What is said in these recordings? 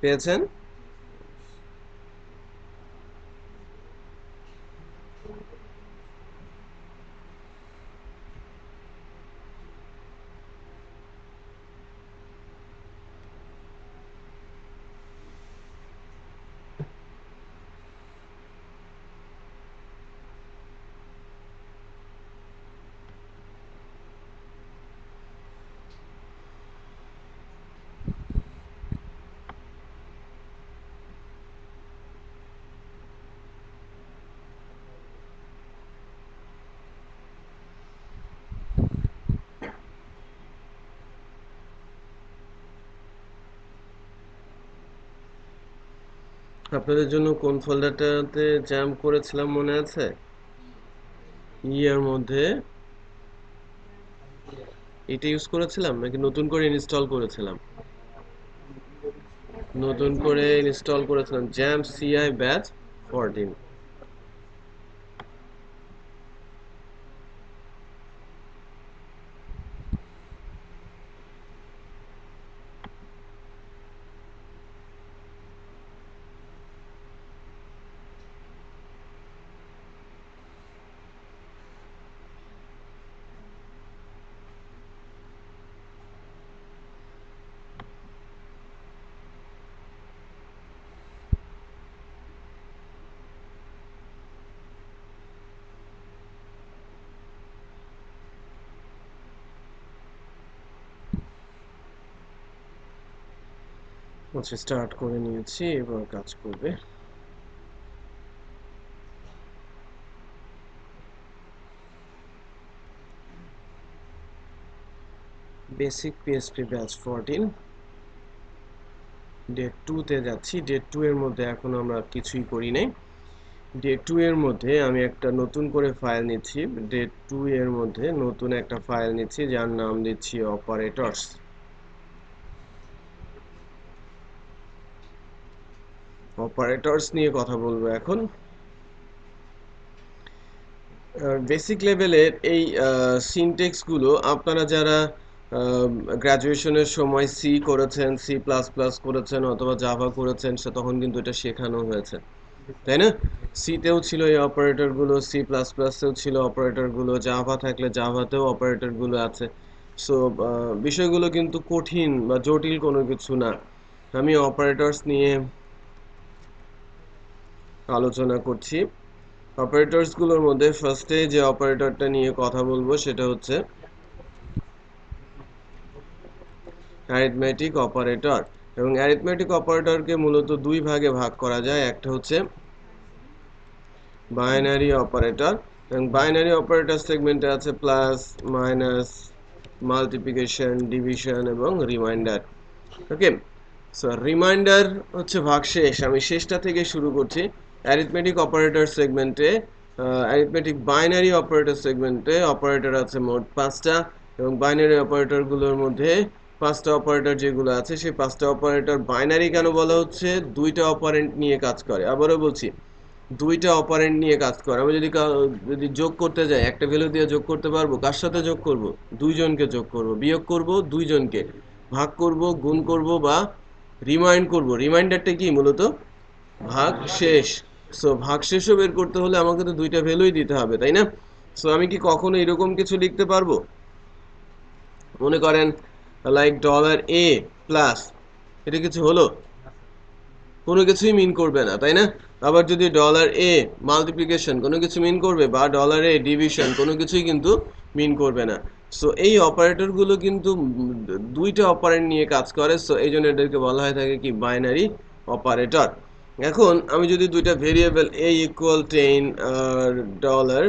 পেয়েছেন? আপনাদের জন্য কোন ফোল্ডারটাতে জ্যাম করেছিলাম মনে আছে? এর মধ্যে এটা ইউজ করেছিলাম নাকি নতুন করে ইনস্টল করেছিলাম? নতুন করে ইনস্টল করেছিলাম জ্যাম সিআই ব্যাচ 14। আচ্ছা, স্টার্ট করে নিয়েছি, এবার কাজ করবে। বেসিক পিএসপি ব্যাচ 14 ডে 2 তে যাচ্ছি। ডে 2 এর মধ্যে এখন আমরা কিছুই করি নাই। ডে 2 এর মধ্যে আমি একটা নতুন করে ফাইল নিচ্ছি। ডে 2 এর মধ্যে নতুন একটা ফাইল নিচ্ছি যার নাম দিচ্ছি অপারেটরস। অপারেটরস নিয়ে কথা বলবো এখন। বেসিক লেভেলের এই সিনটেক্সগুলো আপনারা যারা গ্র্যাজুয়েশনের সময় সি করেছেন, সি প্লাস প্লাস করেছেন অথবা জাভা করেছেন, সে তখন কিন্তু এটা শেখানো হয়েছে, তাই না? সিতেও ছিল এই অপারেটরগুলো, সি প্লাস প্লাসেও ছিল অপারেটরগুলো, জাভা থাকলে জাভাতেও অপারেটরগুলো আছে। সো বিষয়গুলো কিন্তু কঠিন বা জটিল কোনো কিছু না। আমি অপারেটরস নিয়ে আলোচনা করছি। অপারেটরসগুলোর মধ্যে ফার্স্টে যে অপারেটরটা নিয়ে কথা বলবো সেটা হচ্ছে অ্যারিথমেটিক অপারেটর। এবং অ্যারিথমেটিক অপারেটরকে মূলত দুই ভাগে ভাগ করা যায়। একটা হচ্ছে বাইনারি অপারেটর, এবং বাইনারি অপারেটর সেগমেন্টে আছে প্লাস, মাইনাস, মাল্টিপ্লিকেশন, ডিভিশন এবং রিমাইন্ডার। ওকে, সো রিমাইন্ডার হচ্ছে ভাগশেষ। আমি শেষটা থেকে শুরু করছি। অ্যারিথমেটিক অপারেটর সেগমেন্টে, অ্যারিথমেটিক বাইনারি অপারেটর সেগমেন্টে অপারেটর আছে মোট 5টা, এবং বাইনারি অপারেটরগুলোর মধ্যে 5টা অপারেটর যেগুলো আছে সেই 5টা অপারেটর বাইনারি কেন বলা হচ্ছে? দুইটা অপারেন্ট নিয়ে কাজ করে। আবারও বলছি, দুইটা অপারেন্ট নিয়ে কাজ করে। আমি যদি যোগ করতে যাই, একটা ভ্যালু দিয়ে যোগ করতে পারবো, কার সাথে যোগ করব? দুইজনকে যোগ করব, বিয়োগ করব দুইজনকে, ভাগ করব, গুণ করব বা রিমাইন্ড করব। রিমাইন্ডারটা কি? মূলত ভাগ শেষ। সো ভাগ শেষও বের করতে হলে আমাকে তো দুইটা ভ্যালুই দিতে হবে, তাই না? সো আমি কি কখনো এরকম কিছু লিখতে পারবো? মনে করেন লাইক $a প্লাস, এটা কিছু হলো? কোনো কিছুই মিন করবে না, তাই না? আবার যদি $a মাল্টিপ্লিকেশন, কোনো কিছু মিন করবে? বা $a ডিভিশন, কোনো কিছুই কিন্তু মিন করবে না। সো এই অপারেটরগুলো কিন্তু দুইটা অপারেন্ট নিয়ে কাজ করে। সো এই জন্য এদেরকে বলা হয় থাকে কি? Binary operator. এখন আমি যদি দুইটা ভেরিয়েবল a ইকুয়াল 10 আর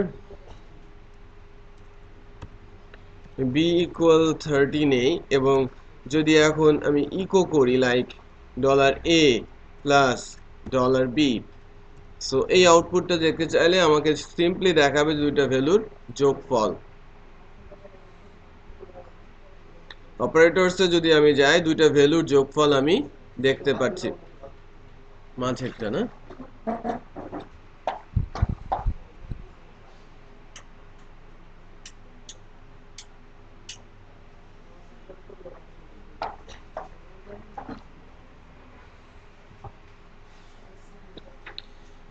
$b ইকুয়াল 30 নেই, এবং যদি এখন আমি ইকো করি like $a plus $b, so এই আউটপুটটা দেখতে চাইলে আমাকে সিম্পলি দেখাবে দুইটা ভ্যালুর যোগফল। অপারেটরসে যদি আমি যাই, দুইটা ভ্যালুর যোগফল আমি দেখতে পাচ্ছি। মাঝেরটা না?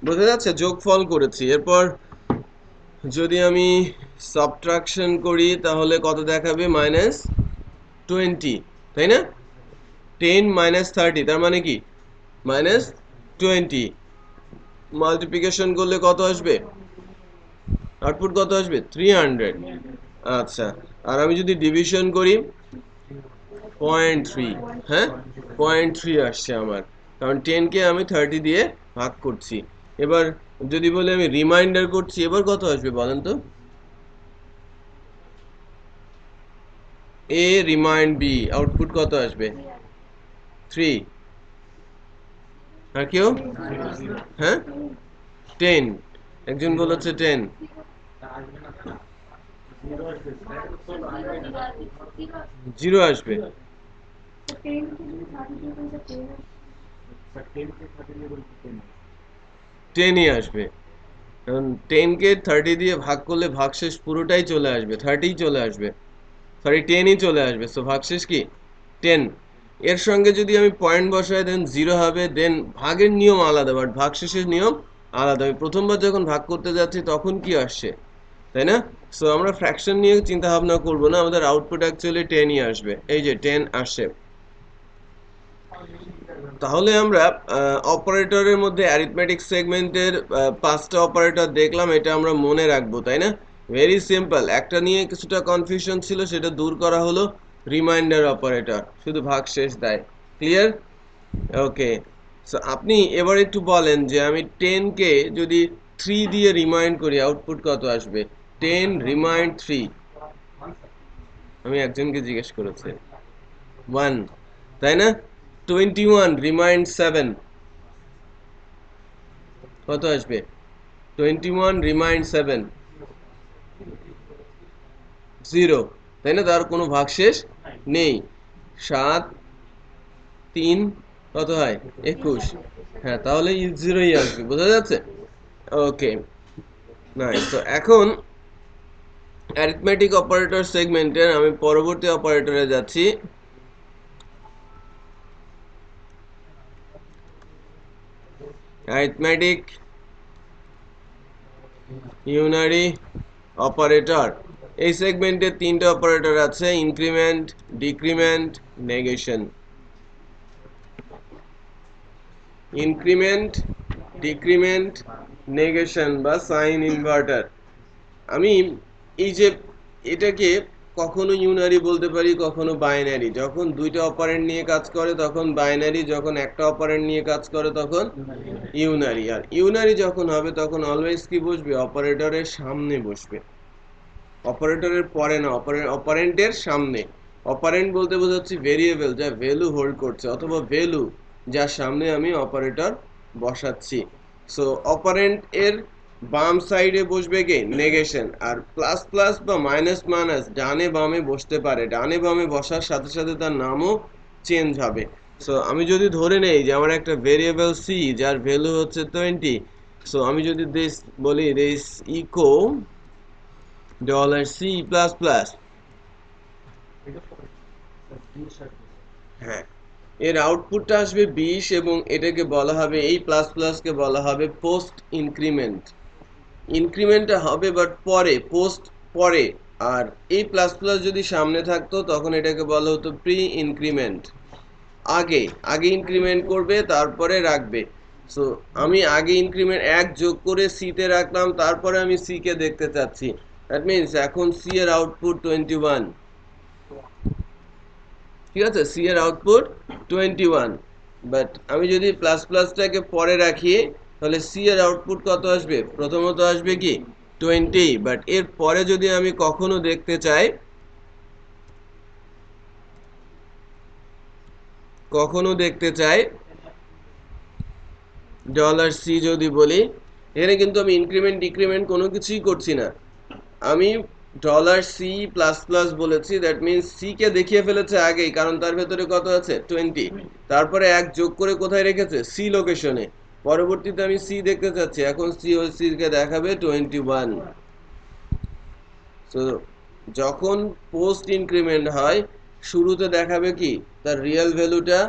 বোঝা যাচ্ছে? যোগফল করেছি, এরপর যদি আমি সাবট্রাকশন করি তাহলে কত দেখাবে? -20, তাই না? 10 - 30 তার মানে কি -20। মাল্টিপ্লিকেশন করলে কত আসবে? আউটপুট কত আসবে? 300। আচ্ছা, আর আমি যদি ডিভিশন করি 0.3, হ্যাঁ 0.3 আসছে আমার, কারণ 10 কে আমি 30 দিয়ে ভাগ করছি। এবার যদি বলে আমি রিমাইন্ডার করছি, এবার কত আসবে বলেন তো? এ রিমাইন্ড বি, আউটপুট কত আসবে? 3। আর কেউ? হ্যাঁ 10, একজন বলেছে 10। 0 আসবে। 10ই আসবে, কারণ 10 কে 30 দিয়ে ভাগ করলে ভাগশেষ পুরোটাই চলে আসবে, 30 চলে আসবে, সরি 10ই চলে আসবে। সো ভাগশেষ কি 10। এর সঙ্গে যদি আমি পয়েন্ট বসাই দেন 0 হবে, দেন ভাগের নিয়ম আলাদা বাট ভাগশেষের নিয়ম আলাদা। আমি প্রথমবার যখন ভাগ করতে যাচ্ছি তখন কি আসছে, তাই না? সো আমরা ফ্র্যাকশন নিয়ে চিন্তা ভাবনা করবো না, আমাদের আউটপুট অ্যাকচুয়ালি 10ই আসবে। এই যে 10 আসে। তাহলে আমরা অপারেটরের মধ্যে অ্যারিথমেটিক সেগমেন্টের 5টা অপারেটর দেখলাম, এটা আমরা মনে রাখবো, তাই না? Very simple. একটা নিয়ে কিছুটা কনফিউশন ছিল, সেটা দূর করা হলো, রিমাইন্ডার অপারেটর, শুধু ভাগশেষ দেয়। ক্লিয়ার? ওকে। সো আপনি এবার একটু বলেন যে আমি 10 কে যদি 3 দিয়ে রিমাইন্ড করি আউটপুট কত আসবে? 10 রিমাইন্ড 3, আমি একজনকে জিজ্ঞেস করেছি 1, তাই না? 21 রিমাইন্ড 7, কত আসবে? 21 রিমাইন্ড 7, 0, তাই না? তার কোনো ভাগশেষ নেই। 7, 3 কত হয়? 21। হ্যাঁ, তাহলে 0ই আসবে। বোঝা যাচ্ছে? ওকে, নাইস। তো এখন অ্যারিথমেটিক অপারেটর সেগমেন্টের আমি পরবর্তী অপারেটরে যাচ্ছি। Arithmetic unary operator. এই সেগমেন্টে 3টা অপারেটর আছে: increment, decrement, negation. Increment, decrement, negation বা সাইন ইনভার্টার। আমি এই যে এটাকে কখনো ইউনারি বলতে পারি, কখনো বাইনারি। যখন দুইটা অপারেন্ট নিয়ে কাজ করে তখন বাইনারি, যখন একটা অপারেন্ট নিয়ে কাজ করে তখন ইউনারি। আর ইউনারি যখন হবে তখন অলওয়েজ কি বসবে? অপারেটরের সামনে বসবে, অপারেটরের পরে না, অপারেন্টের সামনে। অপারেন্ট বলতে বোঝাচ্ছি ভেরিয়েবল যা ভ্যালু হোল্ড করছে, অথবা ভ্যালু যার সামনে আমি অপারেটর বসাচ্ছি। সো অপারেন্ট এর বাম সাইডে বসবে কে? নেগেশন। আর প্লাস প্লাস বা মাইনাস মাইনাস ডানে বামে বসতে পারে, ডানে বামে বসার সাথে সাথে তার নামও চেঞ্জ হবে। সো আমি যদি ধরে নেই যে আমার একটা ভেরিয়েবল সি যার ভ্যালু হচ্ছে 20, সো আমি যদি দিস বলি this echo $C plus plus, হ্যাঁ, এর আউটপুটটা আসবে 20 এবং এটাকে বলা হবে, এই প্লাস প্লাসকে বলা হবে পোস্ট ইনক্রিমেন্ট। ইনক্রিমেন্টটা হবে বাট পরে, পোস্ট পরে। আর এই প্লাস প্লাস যদি সামনে থাকতো তখন এটাকে বলা হতো প্রি ইনক্রিমেন্ট। আগে আগে ইনক্রিমেন্ট করবে তারপরে রাখবে। সো আমি আগে ইনক্রিমেন্ট 1 যোগ করে সি তে রাখলাম, তারপরে আমি সি কে দেখতে চাচ্ছি। দ্যাট মিনস এখন সি এর আউটপুট 21, ঠিক আছে? সি এর আউটপুট 21, বাট আমি যদি প্লাস প্লাসটাকে পরে রাখি তাহলে সি এর আউটপুট কত আসবে? প্রথমত আসবে কি 20, বাট এর পরে যদি আমি কখনো দেখতে চাই, $C যদি বলি, এখানে কিন্তু আমি ইনক্রিমেন্ট ডিক্রিমেন্ট কোনো কিছুই করছি না, আমি $C প্লাস প্লাস বলেছি। দ্যাট মিনস সি কে দেখিয়ে ফেলেছে আগেই, কারণ তার ভেতরে কত আছে? 20। তারপরে 1 যোগ করে কোথায় রেখেছে? সি লোকেশনে। পরবর্তীতে আমি সি দেখতে চাচ্ছি, এখন সি ও সি কে দেখাবে 21। সো যখন পোস্ট ইনক্রিমেন্ট হয় শুরুতে দেখাবে কি? তার রিয়েল ভ্যালুটা।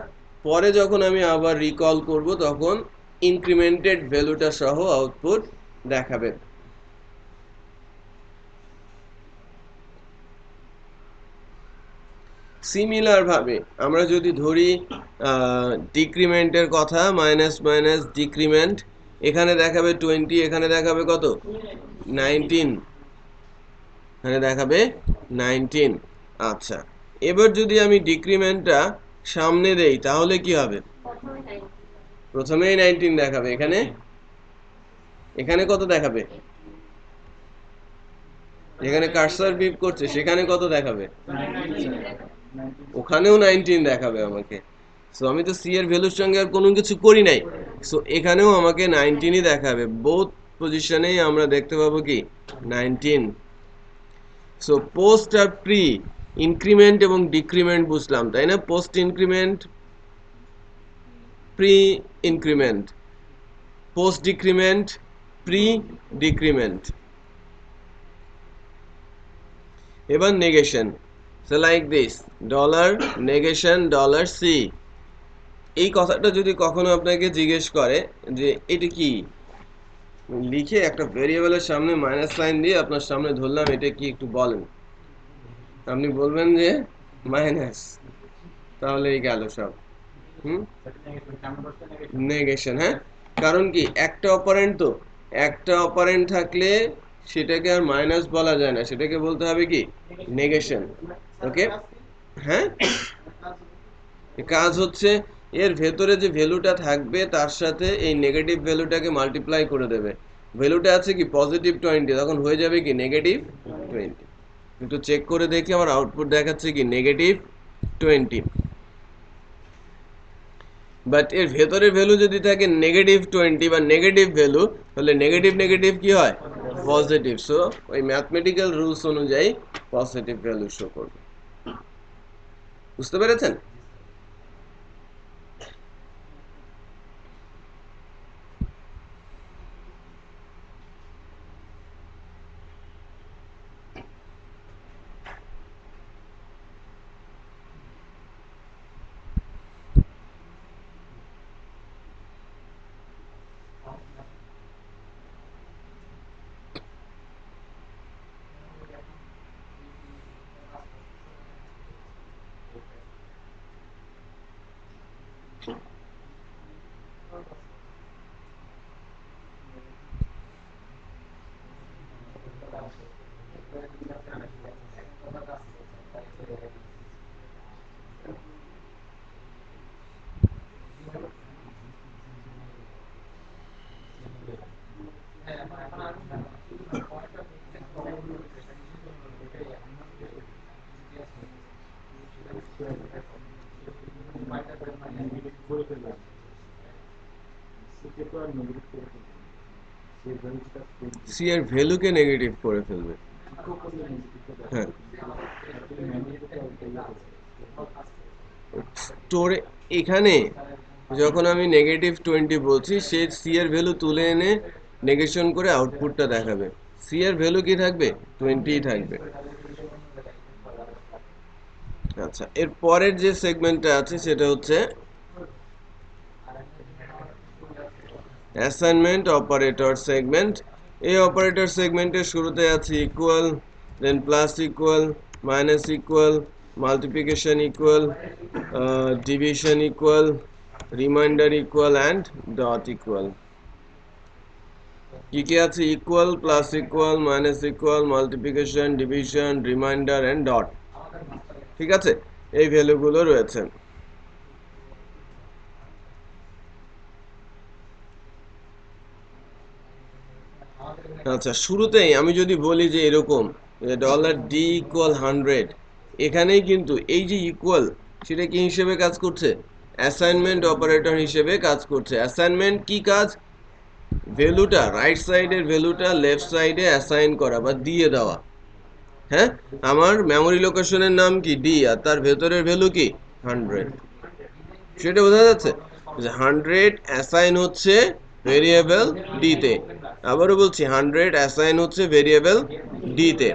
পরে যখন আমি আবার রিকল করব তখন ইনক্রিমেন্টেড ভ্যালুটা সহ আউটপুট দেখাবে। সিমিলার ভাবে আমরা যদি ধরি ডিক্রিমেন্টের কথা, মাইনাস মাইনাস ডিক্রিমেন্ট, এখানে দেখাবে 20, এখানে দেখাবে কত 19, এখানে দেখাবে 19। আচ্ছা, এবার যদি আমি ডিক্রিমেন্টটা সামনে দেই তাহলে কি হবে? প্রথমেই 19 দেখাবে, এখানে এখানে কত দেখাবে? যেখানে কার্সার বিপ করছে সেখানে কত দেখাবে? ওখানেও 19 দেখাবে আমাকে। সো আমি তো সি এর ভ্যালুর সঙ্গে আর কোনো কিছু করি নাই, সো এখানেও আমাকে 19ই দেখাবে। বোথ পজিশনেই আমরা দেখতে পাবো কি 19। সো পোস্ট আর প্রি ইনক্রিমেন্ট এবং ডিক্রিমেন্ট বুঝলাম, তাই না? Post increment, pre increment, post decrement, pre decrement. এবার negation, so like this dollar negation dollar C. এই কথাটা যদি কখনো আপনাকে জিজ্ঞেস করে যে এটা কি, লিখে একটা ভেরিয়েবলের সামনে মাইনাস সাইন দিয়ে আপনার সামনে ধরলাম, এটা কি একটু বলেন, আপনি বলবেন যে মাইনাস, তাহলেই গেল সব। নেগেশন, হ্যাঁ, কারণ কি একটা অপারেন্ট, তো একটা অপারেন্ট থাকলে সেটাকে আর মাইনাস বলা যায় না, সেটাকে বলতে হবে কি নেগেশন। ওকে, হ্যাঁ, কাজ হচ্ছে এর ভেতরে যে ভ্যালুটা থাকবে তার সাথে এই নেগেটিভ ভ্যালুটাকে মাল্টিপ্লাই করে দেবে। ভ্যালুটা আছে কি পজিটিভ 20, তখন হয়ে যাবে কি নেগেটিভ 20। একটু চেক করে দেখি আমার আউটপুট দেখাচ্ছে কি নেগেটিভ 20। বাট এর ভেতরে ভ্যালু যদি থাকে নেগেটিভ 20 বা নেগেটিভ ভ্যালু, তাহলে নেগেটিভ নেগেটিভ কি হয়? পজিটিভ। সো ওই ম্যাথমেটিক্যাল রুলস অনুযায়ী পজিটিভ ভ্যালু শো করবে। বুঝতে পেরেছেন? সি এর ভ্যালুকে নেগেটিভ করে ফেলবে। হ্যাঁ, স্টোরে এখানে যখন আমি নেগেটিভ 20 বলছি, সে সি এর ভ্যালু তুলে এনে নেগেশন করে আউটপুটটা দেখাবে। সি এর ভ্যালু কি থাকবে? 20 থাকবে। আচ্ছা, এর পরের যে সেগমেন্টটা আছে সেটা হচ্ছে অ্যাসাইনমেন্ট অপারেটর সেগমেন্ট। এই অপারেটর সেগমেন্টের শুরুতে আছে equal, then plus equal, minus equal, multiplication equal, division equal, reminder equal and dot equal. কি কি আছে? Equal, plus equal, minus equal, multiplication, division, reminder and dot. ঠিক আছে, এই ভ্যালুগুলো রয়েছে। আচ্ছা, শুরুতেই আমি যদি বলি যে এরকম ডলার ডি ইকুয়াল 100, এখানেই কিন্তু এই যে ইকুয়াল, সেটা কি হিসেবে কাজ করছে? অ্যাসাইনমেন্ট অপারেটর হিসেবে কাজ করছে। অ্যাসাইনমেন্ট কি কাজ? ভ্যালুটা, রাইট সাইডের ভ্যালুটা লেফট সাইডে অ্যাসাইন করা বা দিয়ে দেওয়া। হ্যাঁ, আমার মেমোরি লোকেশনের নাম কি ডি, আর তার ভেতরের ভ্যালু কি 100, সেটা বোঝা যাচ্ছে যে 100 অ্যাসাইন হচ্ছে ভেরিয়েবল ডি তে। আবারও বলছি 100 অ্যাসাইন হচ্ছে ভেরিয়েবল ডি তে।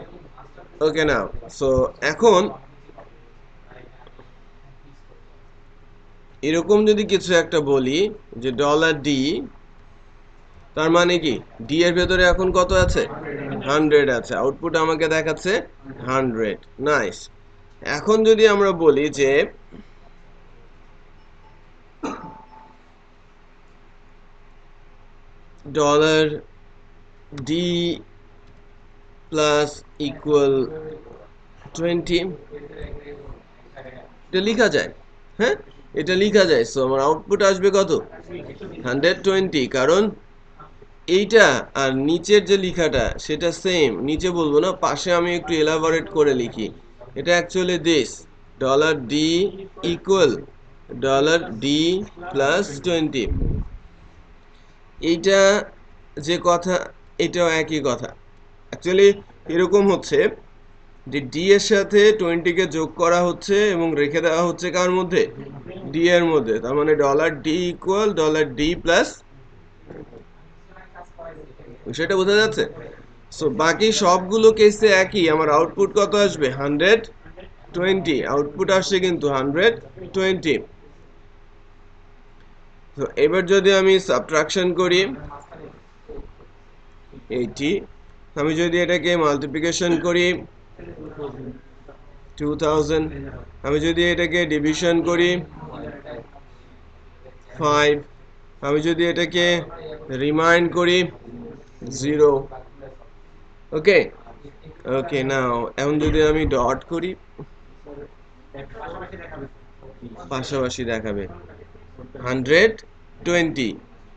ওকে, না, সো এখন এরকম যদি কিছু একটা বলি যে ডলার ডি, তার মানে কি ডি এর ভেতরে এখন কত আছে? 100 আছে, আউটপুট আমাকে দেখাচ্ছে 100। নাইস। এখন যদি আমরা বলি যে ডলার ডি প্লাস ইকুয়াল 20, এটা লেখা যায়। হ্যাঁ, এটা লেখা যায়। সো আমার আউটপুট আসবে কত? 120, কারণ এইটা আর নিচের যে লেখাটা সেটা সেম। নিচে বলবো না, পাশে আমি একটু এলাবোরেট করে লিখি। এটা actually this dollar D equal dollar D plus 20। এইটা যে কথা, এটাও একই কথা। অ্যাকচুয়ালি এরকম হচ্ছে যে ডি এর সাথে 20 কে যোগ করা হচ্ছে এবং রেখে দেওয়া হচ্ছে কার মধ্যে? ডি এর মধ্যে। তার মানে dollar D equal dollar D plus, সেটা বোঝা যাচ্ছে? সো বাকি সবগুলো কেসে একই, আমার আউটপুট কত আসবে? 120। আউটপুট আসছে কিন্তু 120। তো এবার যদি আমি সাবট্রাকশন করি 80, আমি যদি এটাকে মাল্টিপ্লিকেশন করি 2000, আমি যদি এটাকে ডিভিশন করি 5, আমি যদি এটাকে রিমাইন্ড করি 0। ওকে, ওকে নাও এখন যদি আমি ডট করি, পাশাপাশি দেখাবে 120,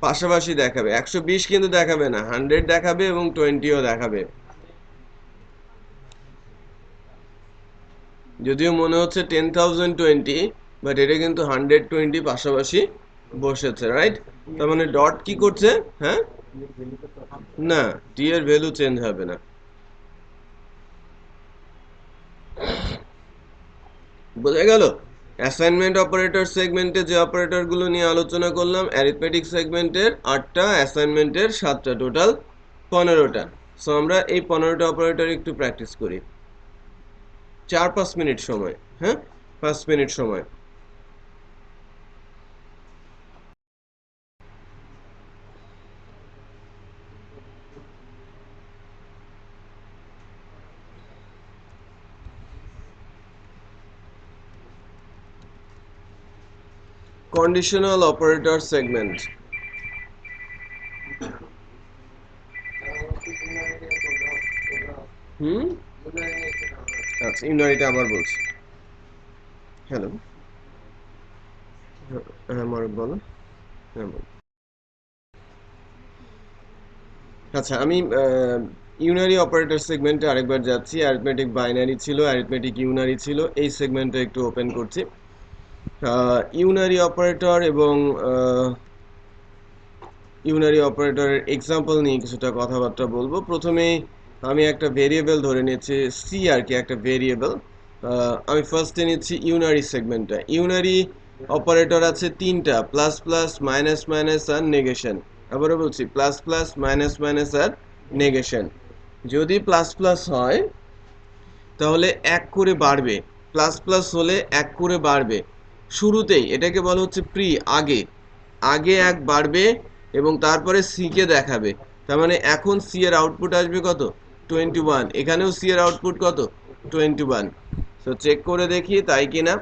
পাশাপাশি দেখাবে 120, কিন্তু দেখাবে না, 100 দেখাবে এবং 20ও দেখাবে। যদিও মনে হচ্ছে 10,020, বাট এটা কিন্তু 120 পাশাপাশি বসেছে, রাইট? তার মানে ডট কি করছে? হ্যাঁ, না, ডি এর ভ্যালু চেঞ্জ হবে না। বোঝা গেল? অ্যাসাইনমেন্ট অপারেটর সেগমেন্টে যে অপারেটরগুলো নিয়ে আলোচনা করলাম, অ্যারিথমেটিক সেগমেন্টের 8টা, অ্যাসাইনমেন্টের 7টা, টোটাল 15টা। সো আমরা এই 15টা অপারেটর একটু প্র্যাকটিস করি। 4-5 মিনিট সময়। হ্যাঁ, 5 মিনিট সময়। Conditional operator segment. হুম, আচ্ছা, ইউনারিটা আবার বলছি। হ্যালো, হ্যাঁ মারুফ বলো। হ্যাঁ বলো। আচ্ছা, আমি ইউনারি অপারেটর সেগমেন্টে আরেকবার যাচ্ছি। অ্যারিথমেটিক বাইনারি ছিল, অ্যারিথমেটিক ইউনারি ছিল, এই সেগমেন্টটা একটু ওপেন করছি। ইউনারি অপারেটর এবং ইউনারি অপারেটরের এক্সাম্পল নিয়ে কিছুটা কথাবার্তা বলবো। প্রথমে আমি একটা ভেরিয়েবল ধরে নিচ্ছি, সি আর কি, একটা ভেরিয়েবল। আমি ফার্স্টে নিচ্ছি ইউনারি সেগমেন্টটা। ইউনারি অপারেটর আছে 3টা, প্লাস প্লাস, মাইনাস মাইনাস আর নেগেশন। আবারও বলছি, প্লাস প্লাস, মাইনাস মাইনাস আর নেগেশন। যদি প্লাস প্লাস হয় তাহলে 1 করে বাড়বে, প্লাস প্লাস হলে 1 করে বাড়বে শুরুতেই। এটাকে বলা হচ্ছে প্রি, আগে। আগে 1 বাড়বে এবং তারপরে সি কে দেখাবে। তার মানে এখন সি এর আউটপুট আসবে কত? 21। এখানেও সি এর আউটপুট কত? 21। তো চেক করে দেখি তাই কিনা।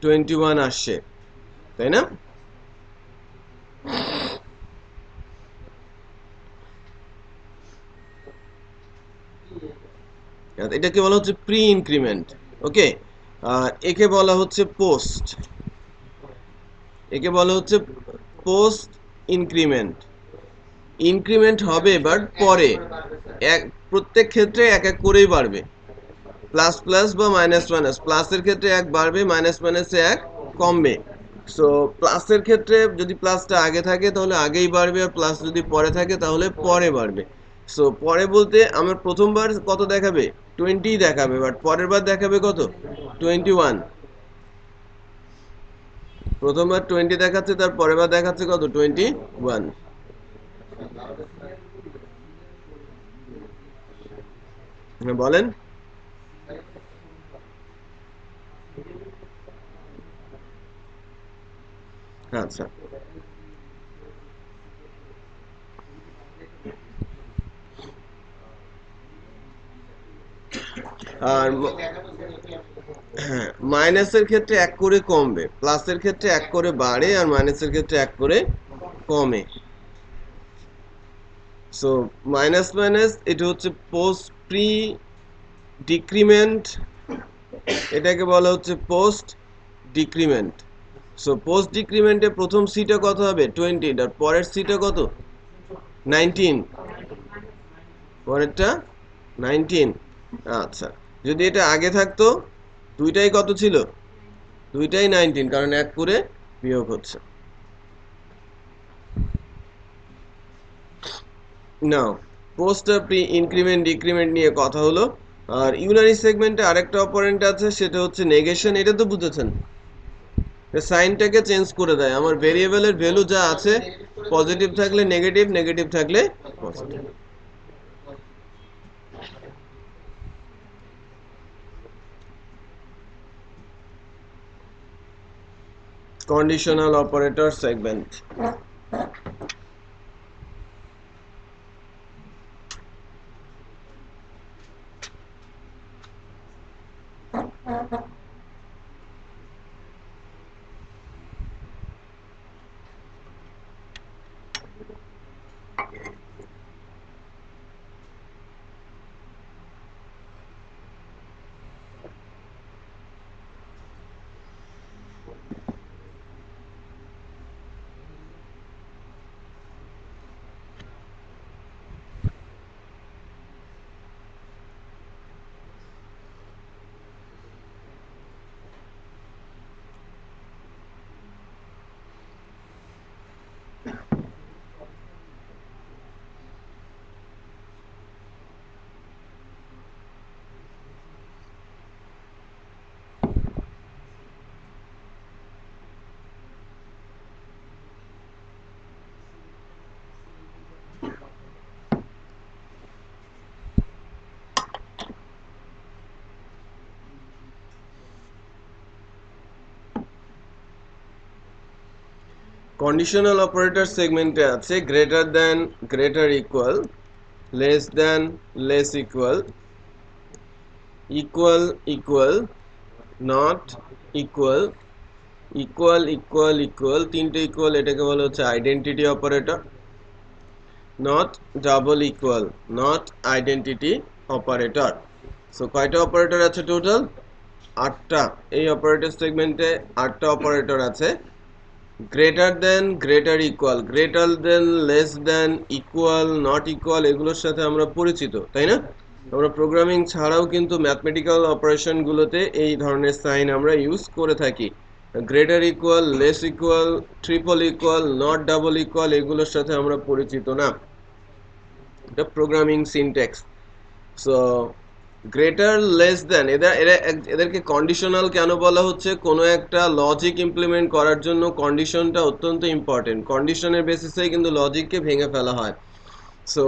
21 আসছে, তাই না? এটাকে বলা হচ্ছে প্রি ইনক্রিমেন্ট। ওকে, আর একে বলা হচ্ছে পোস্ট। একে বলা হচ্ছে পোস্ট ইনক্রিমেন্ট। ইনক্রিমেন্ট হবে বাট পরে, এক প্রত্যেক ক্ষেত্রে এক এক করেই বাড়বে। প্লাস প্লাস বা মাইনাস মাইনাস, প্লাসের ক্ষেত্রে 1 বাড়বে, মাইনাস মাইনাসে 1 কমবে। সো প্লাসের ক্ষেত্রে যদি প্লাসটা আগে থাকে তাহলে আগেই বাড়বে, আর প্লাস যদি পরে থাকে তাহলে পরে বাড়বে। সো পরে বলতে আমার প্রথমবার কত দেখাবে? 20 দেখাবে, বাট পরের বার দেখাবে কত? 21। প্রথমবার 20 দেখাচ্ছে, তার পরের বার দেখাচ্ছে কত? 21। বলেন। আচ্ছা, আর হ্যাঁ, মাইনাসের ক্ষেত্রে এক করে কমবে, প্লাসের ক্ষেত্রে এক করে বাড়ে, আর মাইনাসের ক্ষেত্রে এক করে কমে। সো মাইনাস মাইনাস এটা হচ্ছে পোস্ট প্রি ডিক্রিমেন্ট, এটাকে বলা হচ্ছে পোস্ট ডিক্রিমেন্ট। সো পোস্ট ডিক্রিমেন্টে প্রথম সিটা কত হবে 20, আর পরের সিটা কত 19, পরেরটা 19। আচ্ছা, যদি এটা আগে থাকতো দুইটাই কত ছিল, দুইটাই 19, কারণ এক করে বিয়োগ হচ্ছে। নাও পোস্ট প্রি ইনক্রিমেন্ট ডিক্রিমেন্ট নিয়ে কথা হলো। আর ইউনারি সেগমেন্টে আরেকটা অপারেন্ট আছে, সেটা হচ্ছে নেগেশন। এটা তো বুঝেছেন, সাইনটাকে চেঞ্জ করে দেয়। আমার ভেরিয়েবলের ভ্যালু যা আছে, পজিটিভ থাকলে নেগেটিভ, নেগেটিভ থাকলে positive. Conditional operator segment. Conditional operator সেগমেন্টে আছে greater than, greater equal, less than, less equal, equal equal, not equal, equal equal equal. তিনটে ইকুয়াল, এটাকে বলা হচ্ছে identity operator. Not, double equal, not identity operator. So কয়টা operator আছে total? আটটা। এই অপারেটর সেগমেন্টে আটটা অপারেটর আছে। Greater than, greater equal, greater than, less than, equal, not equal, এগুলোর সাথে আমরা পরিচিত, তাই না? আমরা প্রোগ্রামিং ছাড়াও কিন্তু ম্যাথমেটিক্যাল অপারেশনগুলোতে এই ধরনের সাইন আমরা ইউজ করে থাকি। Greater equal, less equal, triple equal, not double equal, এগুলোর সাথে আমরা পরিচিত না। এটা programming syntax. So greater, less than, এদেরকে কন্ডিশনাল কেন বলা হচ্ছে? কোনো একটা লজিক ইমপ্লিমেন্ট করার জন্য কন্ডিশনটা অত্যন্ত ইম্পর্টেন্ট। কন্ডিশনের বেসিসেই কিন্তু লজিককে ভেঙে ফেলা হয়। সো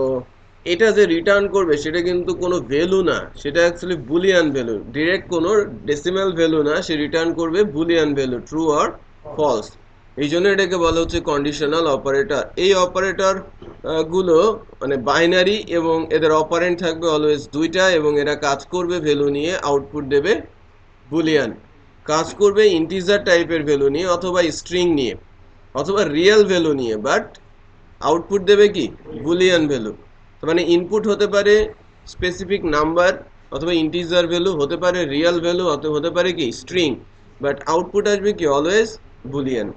এটা যে রিটার্ন করবে সেটা কিন্তু কোনো ভ্যালু না, সেটা অ্যাকচুয়ালি বুলিয়ান ভ্যালু, ডিরেক্ট কোনো ডেসিমাল ভ্যালু না। সে রিটার্ন করবে boolean value, true or false. এই জন্য এটাকে বলা হচ্ছে কন্ডিশনাল অপারেটর। এই অপারেটর গুলো মানে বাইনারি, এবং এদের অপারেন্ট থাকবে অলওয়েজ দুইটা, এবং এরা কাজ করবে ভ্যালু নিয়ে, আউটপুট দেবে বুলিয়ান। কাজ করবে ইন্টিজার টাইপের ভ্যালু নিয়ে, অথবা স্ট্রিং নিয়ে, অথবা রিয়েল ভ্যালু নিয়ে, বাট আউটপুট দেবে কি বুলিয়ান ভ্যালু। মানে ইনপুট হতে পারে স্পেসিফিক নাম্বার, অথবা ইন্টিজার ভ্যালু, হতে পারে রিয়েল ভ্যালু, অথবা হতে পারে কি স্ট্রিং, বাট আউটপুট আসবে কি অলওয়েজ বুলিয়ান।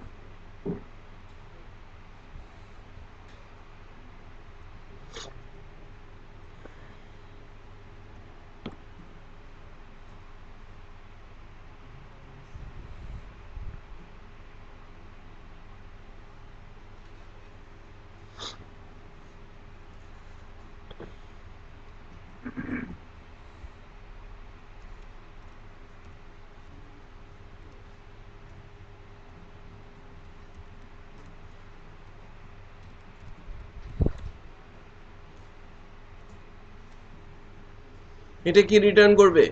এটা কি রিটার্ন করবে?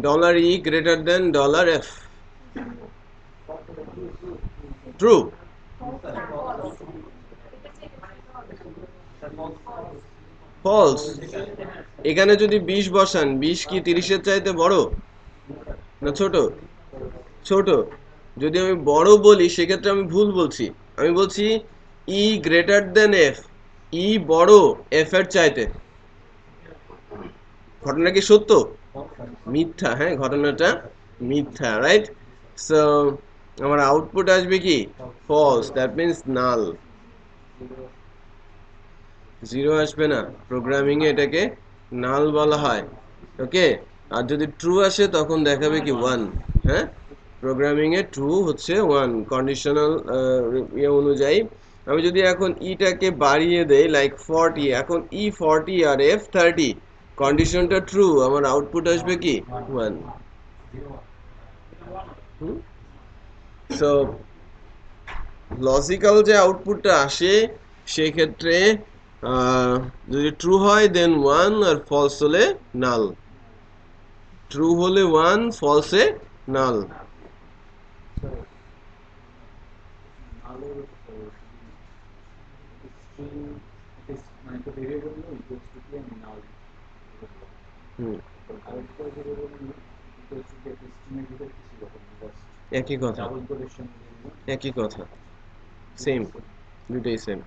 Dollar E greater than dollar F, true. False. এখানে যদি 20 বসান, 20 কি 30-এর চাইতে বড় না ছোট? ছোট। যদি আমি বড় বলি সেক্ষেত্রে আমি ভুল বলছি। আমি বলছি ই গ্রেটার দেন এফ, ই বড় এফ এর চাইতে। ঘটনা কি সত্য? মিথ্যা। হ্যাঁ, ঘটনাটা মিথ্যা, রাইট? সো আমার আউটপুট আসবে কি false, that means null. Zero আসবে না, প্রোগ্রামিং এ এটাকে নাল বলা হয়। ওকে, আর যদি ট্রু আসে তখন দেখাবে কি ওয়ান। হ্যাঁ, প্রোগ্রামিং এ ট্রু হচ্ছে ওয়ান কন্ডিশনাল ইয়ে অনুযায়ী। আমি যদি এখন ইটাকে বাড়িয়ে দেই লাইক 40, এখন ই 40 আর এফ 30, কন্ডিশনটা ট্রু, আমার আউটপুট আসবে কি ওয়ান। সো লজিক্যাল যে আউটপুটটা আসে সেক্ষেত্রে যদি ট্রু হয় দেন ওয়ান, আর ফলস হলে নাল। ট্রু হলে ওয়ান, ফলসে নাল। একই কথা, একই কথা, সেম, দুটাই সেম।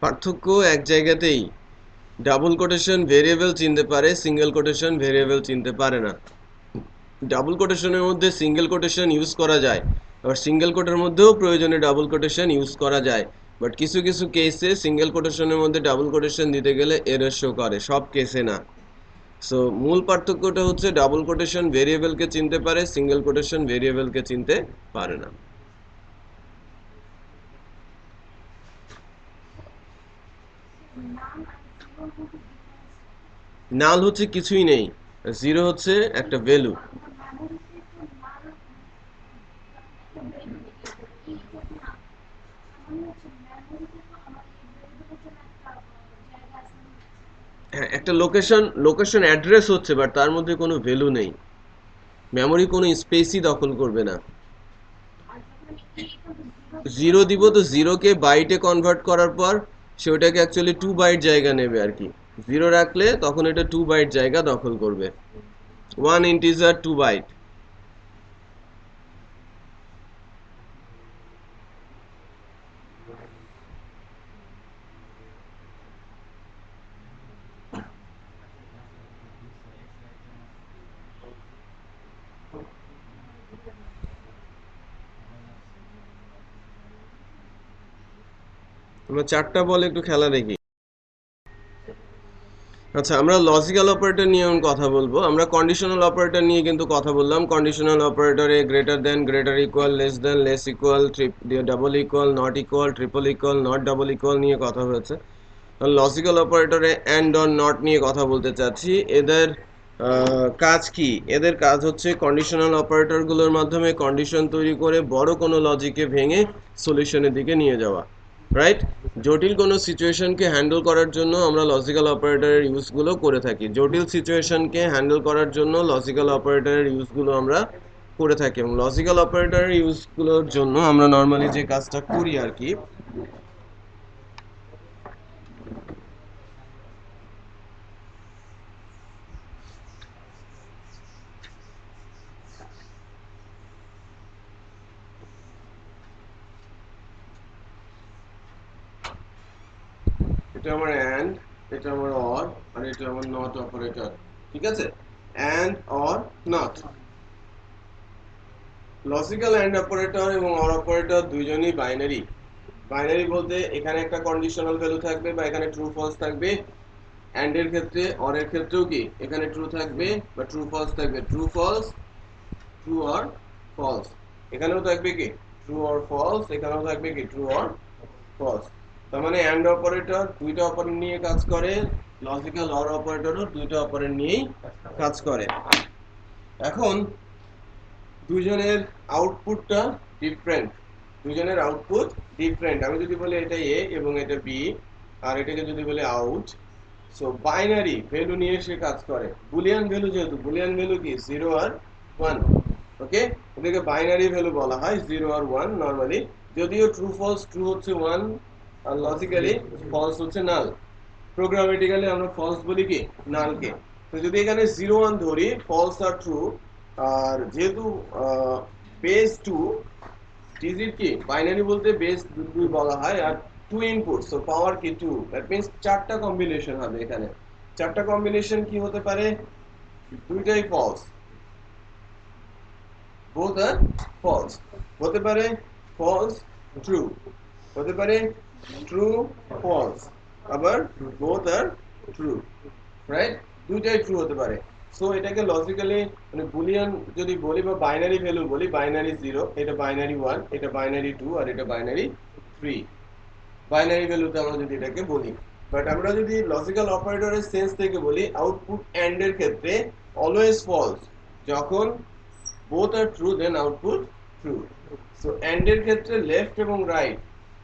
পার্থক্য এক জায়গাতেই। ডাবল কোটেশন ভেরিয়েবল চিনতে পারে, সিঙ্গেল কোটেশন ভেরিয়েবল চিনতে পারে না। ডাবল কোটেশনের মধ্যে সিঙ্গেল কোটেশন ইউজ করা যায়, আবার সিঙ্গেল কোটের মধ্যেও প্রয়োজনে ডাবল কোটেশন ইউজ করা যায়, বাট কিছু কিছু কেসে সিঙ্গেল কোটেশনের মধ্যে ডাবল কোটেশন দিতে গেলে এরর শো করে, সব কেসে না। সো মূল পার্থক্যটা হচ্ছে ডাবল কোটেশন ভেরিয়েবলকে চিনতে পারে, সিঙ্গেল কোটেশন ভেরিয়েবলকে চিনতে পারে না। নাল হচ্ছে কিছুই নেই, জিরো হচ্ছে একটা ভ্যালু। হ্যাঁ, একটা লোকেশন, লোকেশন অ্যাড্রেস হচ্ছে, বাট তার মধ্যে কোনো ভ্যালু নেই। মেমোরি কোনো স্পেসই দখল করবে না। জিরো দিব তো জিরোকে বাইটে কনভার্ট করার পর সে ওটাকে অ্যাকচুয়ালি 2 বাইট জায়গা নেবে আর কি। জিরো রাখলে তখন এটা 2 বাইট জায়গা দখল করবে। One integer 2 byte. আমরা চারটা বলে একটু খেলা দেখি। আচ্ছা, আমরা লজিক্যাল অপারেটর নিয়ে এখন কথা বলবো। আমরা কন্ডিশনাল অপারেটর নিয়ে কিন্তু কথা বললাম। কন্ডিশনাল অপারেটরে greater than, greater equal, less than, less equal, double equal, not equal, triple equal, not double equal নিয়ে কথা হয়েছে। লজিক্যাল অপারেটরে অ্যান্ড অর নট নিয়ে কথা বলতে চাচ্ছি। এদের কাজ কি? এদের কাজ হচ্ছে কন্ডিশনাল অপারেটরগুলোর মাধ্যমে কন্ডিশন তৈরি করে বড় কোনো লজিকে ভেঙে সলিউশনের দিকে নিয়ে যাওয়া, রাইট? জটিল কোনো সিচুয়েশনকে হ্যান্ডেল করার জন্য আমরা লজিক্যাল অপারেটরের ইউজগুলো করে থাকি। জটিল সিচুয়েশনকে হ্যান্ডেল করার জন্য লজিক্যাল অপারেটরের ইউজগুলো আমরা করে থাকি, এবং লজিক্যাল অপারেটরের ইউজগুলোর জন্য আমরা নর্মালি যে কাজটা করি আর কি, এটা আমার অ্যান্ড, এটা আমার অর, আর এটা আমার নট অপারেটর। ঠিক আছে, and or not. Logical and operator এবং অর অপারেটর দুইজনই বাইনারি। বাইনারি বলতে এখানে একটা কন্ডিশনাল ভ্যালু থাকবে বা এখানে ট্রু ফলস থাকবে। অ্যান্ড এর ক্ষেত্রে, অর এর ক্ষেত্রেও কি এখানে ট্রু থাকবে বা ট্রু ফলস থাকবে। True false, true or false. এখানেও থাকবে কি ট্রু অর ফলস, এখানেও থাকবে কি ট্রু অর ফলস। তার মানে অ্যান্ড অপারেটর দুইটা অপারেন্ড নিয়ে কাজ করে, লজিক্যাল অর অপারেটরও দুইটা অপারেন্ড নিয়েই কাজ করে। এখন দুইজনের আউটপুটটা ডিফারেন্ট, দুইজনের আউটপুট ডিফারেন্ট। আমি যদি বলি এটা এ এবং এটা বি, আর এটাকে যদি বলি আউট। সো বাইনারি ভ্যালু নিয়ে সে কাজ করে। বুলিয়ান ভ্যালু যেহেতু, বুলিয়ান ভ্যালু কি 0 আর 1, ওকে, এটাকে বাইনারি ভ্যালু বলা হয় 0 আর 1 নরমালি। যদিও ট্রু ফলস, ট্রু হচ্ছে 1 আর লজিক্যালি ফলস হচ্ছে নাল। প্রোগ্রামেটিক্যালি আমরা ফলস বলি কি নালকে। তো যদি এখানে 0 1 ধরি ফলস আর ট্রু, আর যেহেতু বেস 2 ডিজিট কি বাইনারি বলতে বেস 2 বলা হয়, আর 2 ইনপুট, সো পাওয়ার কি 2, দ্যাট মিন্স চারটা কম্বিনেশন হবে এখানে। চারটা কম্বিনেশন কি হতে পারে? দুইটাই ফলস, বোথ আর ফলস হতে পারে, ফলস ট্রু হতে পারে, ট্রু ফলস, আবার বোথ আর ট্রু, রাইট? দুইটাই ট্রু হতে পারে। সো এটাকে লজিক্যালি মানে বুলিয়ান যদি বলি বা বাইনারি ভ্যালু বলি, বাইনারি 0, এটা বাইনারি 1, এটা বাইনারি 2, আর এটা বাইনারি 3। বাইনারি ভ্যালুতে আমরা যদি এটাকে বলি, বাট আমরা যদি লজিক্যাল অপারেটরের সেন্স থেকে বলি, আউটপুট এন্ড এর ক্ষেত্রে অলওয়েজ ফলস। যখন both are true then output true. So and এর ক্ষেত্রে লেফট এবং রাইট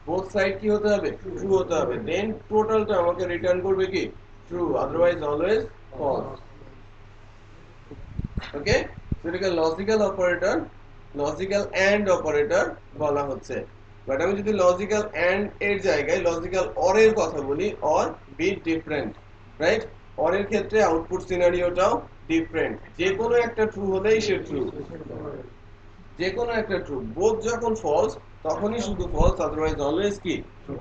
both সাইড কি হতে হবে? ট্রু হতে হবে, দেন টোটালটা আমাকে রিটার্ন করবে কি true, otherwise always false. Okay, তো এটাকে logical operator, logical and operator বলা হচ্ছে। বাট আমি যদি লজিক্যাল এন্ড এর জায়গায় লজিক্যাল অর এর কথা বলি, or bit different, right? Or এর ক্ষেত্রে আউটপুট সিনারিওটাও ডিফারেন্ট। যে কোনো একটা ট্রু হলেই সে ট্রু, যে কোনো একটা ট্রু। বোথ যখন ফলস তখনই শুধু ফলস, আদারওয়াইজ অলওয়েজ কি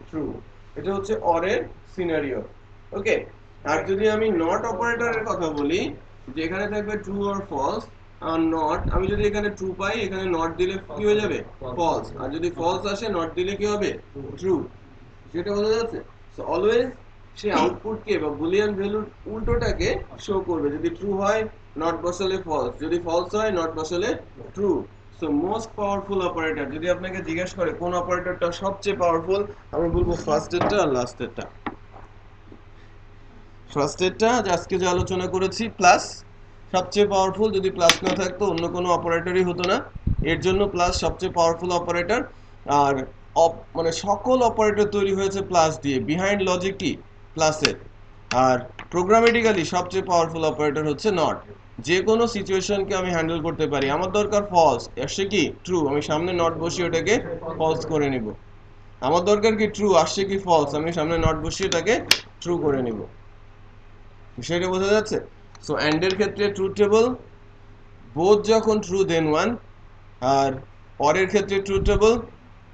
ট্রু। এটা হচ্ছে অর এর সিনারিও। ওকে, আর যদি আমি নট অপারেটরের কথা বলি, যেখানে থাকবে ট্রু অর ফলস, আর নট, আমি যদি এখানে ট্রু পাই, এখানে নট দিলে কি হয়ে যাবে? ফলস। আর যদি ফলস আসে নট দিলে কি হবে? ট্রু। সেটা বোঝা যাচ্ছে? সো অলওয়েজ সে আউটপুটকে বা বুলিয়ান ভ্যালুর উল্টোটাকে শো করবে। যদি ট্রু হয় নট বসালে ফলস, যদি ফলস হয় নট বসালে true. So most powerful operator, যদি আপনাকে জিজ্ঞেস করে কোন অপারেটরটা সবচেয়ে পাওয়ারফুল, আমি বলবো ফার্স্টেরটা আর লাস্টেরটা। ফার্স্টেরটা আজকে যে আলোচনা করেছি প্লাস সবচেয়ে পাওয়ারফুল, যদি প্লাস না থাকতো অন্য কোনো অপারেটরই হতো না, এর জন্য প্লাস সবচেয়ে পাওয়ারফুল অপারেটর। আর মানে সকল অপারেটর তৈরি হয়েছে প্লাস দিয়ে, বিহাইন্ড লজিক কি প্লাসের। আর প্রোগ্রামেটিক্যালি সবচেয়ে পাওয়ারফুল অপারেটর হচ্ছে নট। যে কোনো সিচুয়েশনকে আমি হ্যান্ডেল করতে পারি, আমার দরকার ফলস, আসছে কি ট্রু, আমি সামনে নট বসিয়ে ওটাকে ফলস করে নিব। আমার দরকার কি ট্রু, আসছে কি ফলস, আমি সামনে নট বসিয়ে ওটাকে ট্রু করে নিব। বিষয়টা বোঝা যাচ্ছে? সো এন্ড এর ক্ষেত্রে ট্রুথ টেবল, বোথ যখন ট্রু দেন ওয়ান। আর অর এর ক্ষেত্রে ট্রুথ টেবল,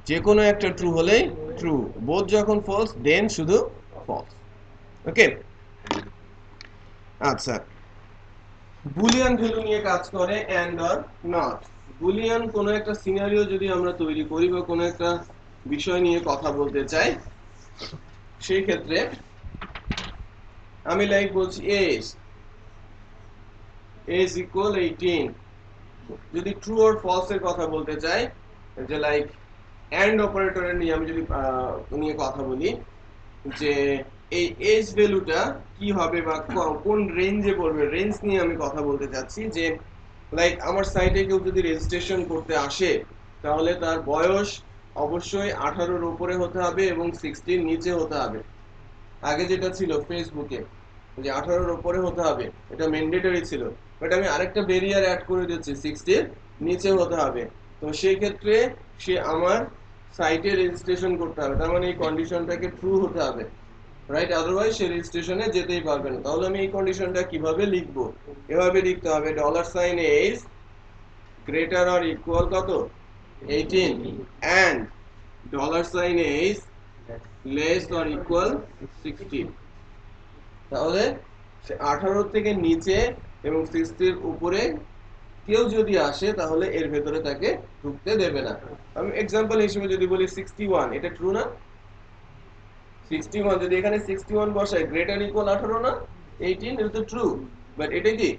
যে কোনো একটা ট্রু হলেই ট্রু, বোথ যখন ফলস দেন শুধু ফলস। ওকে, আচ্ছা, বুলিয়ান ভ্যালু নিয়ে কাজ করে এন্ড অর নট। বুলিয়ান কোনো একটা সিনারিও যদি আমরা তৈরি করি বা কোনো একটা বিষয় নিয়ে কথা বলতে চাই, সেই ক্ষেত্রে আমি লাইক বলছি এজ ইকুয়াল 18। যদি ট্রু অর ফলস এর কথা বলতে চাই, যে লাইক এন্ড অপারেটরের নিয়ে আমি যদি নিয়ে কথা বলি, যে এই এজ ভ্যালুটা কি হবে বা কোন রেঞ্জে পড়বে, রেঞ্জ নিয়ে আমি কথা বলতে চাচ্ছি। যে লাইক আমার সাইটে কেউ যদি রেজিস্ট্রেশন করতে আসে, তাহলে তার বয়স অবশ্যই 18-র উপরে হতে হবে এবং 60-র নিচে হতে হবে। আগে যেটা ছিল ফেসবুকে যে 18-র উপরে হতে হবে, এটা ম্যান্ডেটরি ছিল, বাট আমি আরেকটা ব্যারিয়ার অ্যাড করে দিচ্ছি, 60-র নিচে হতে হবে। তো সেই ক্ষেত্রে সে আমার সাইটে রেজিস্ট্রেশন করতে হবে, তার মানে এই কন্ডিশনটাকে ট্রু হতে হবে, রাইট? আদারওয়াইজ সে রেজিস্ট্রেশনে যেতেই পারবে না। তাহলে আমি এই কন্ডিশনটা কিভাবে লিখবো? এভাবে লিখতে হবে, $, এজ গ্রেটার অর ইকুয়াল কত? 18, and $, age less or equal 60। তাহলে 18 থেকে নিচে এবং 60-র উপরে কেউ যদি আসে, তাহলে এর ভেতরে তাকে ঢুকতে দেবে না। আমি এক্সাম্পল হিসেবে যদি বলি 61, এটা ট্রু না? 61, যদি এখানে 61 বসাই, গ্রেটার ইকুয়াল 18 না 18, এটা তো ট্রু। বাট এটা কি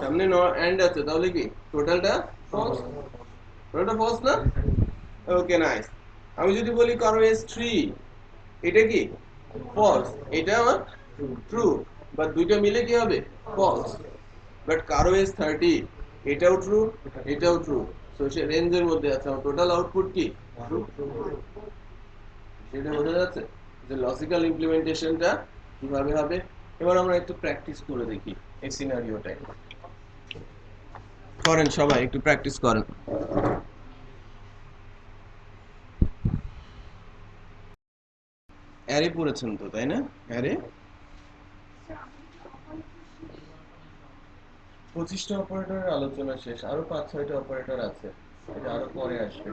সামনে এন্ড আছে, তাহলে কি টোটালটা ফলস, টোটালটা ফলস না? ওকে, নাইস। আমি যদি বলি কারো এস 3, এটা কি ফলস, এটা আমার ট্রু, বাট দুইটা মিলে কি হবে? ফলস। বাট কারো এজ 30, এটাও ট্রু, এটাও ট্রু, সো সে রেঞ্জের মধ্যে আছে, আমার টোটাল আউটপুট কি ট্রু। সেটা বোঝা যাচ্ছে? যে লজিক্যাল ইমপ্লিমেন্টেশনটা কিভাবে হবে। এবার আমরা একটু প্র্যাকটিস করে দেখি এই সিনারিওটাই। করেন সবাই একটু প্র্যাকটিস করেন। অ্যারে পড়েছেন তো, তাই না? অ্যারে 25টা অপারেটরের আলোচনা শেষ, আরো 5-6টা অপারেটর আছে, এটা আরো পরে আসবে।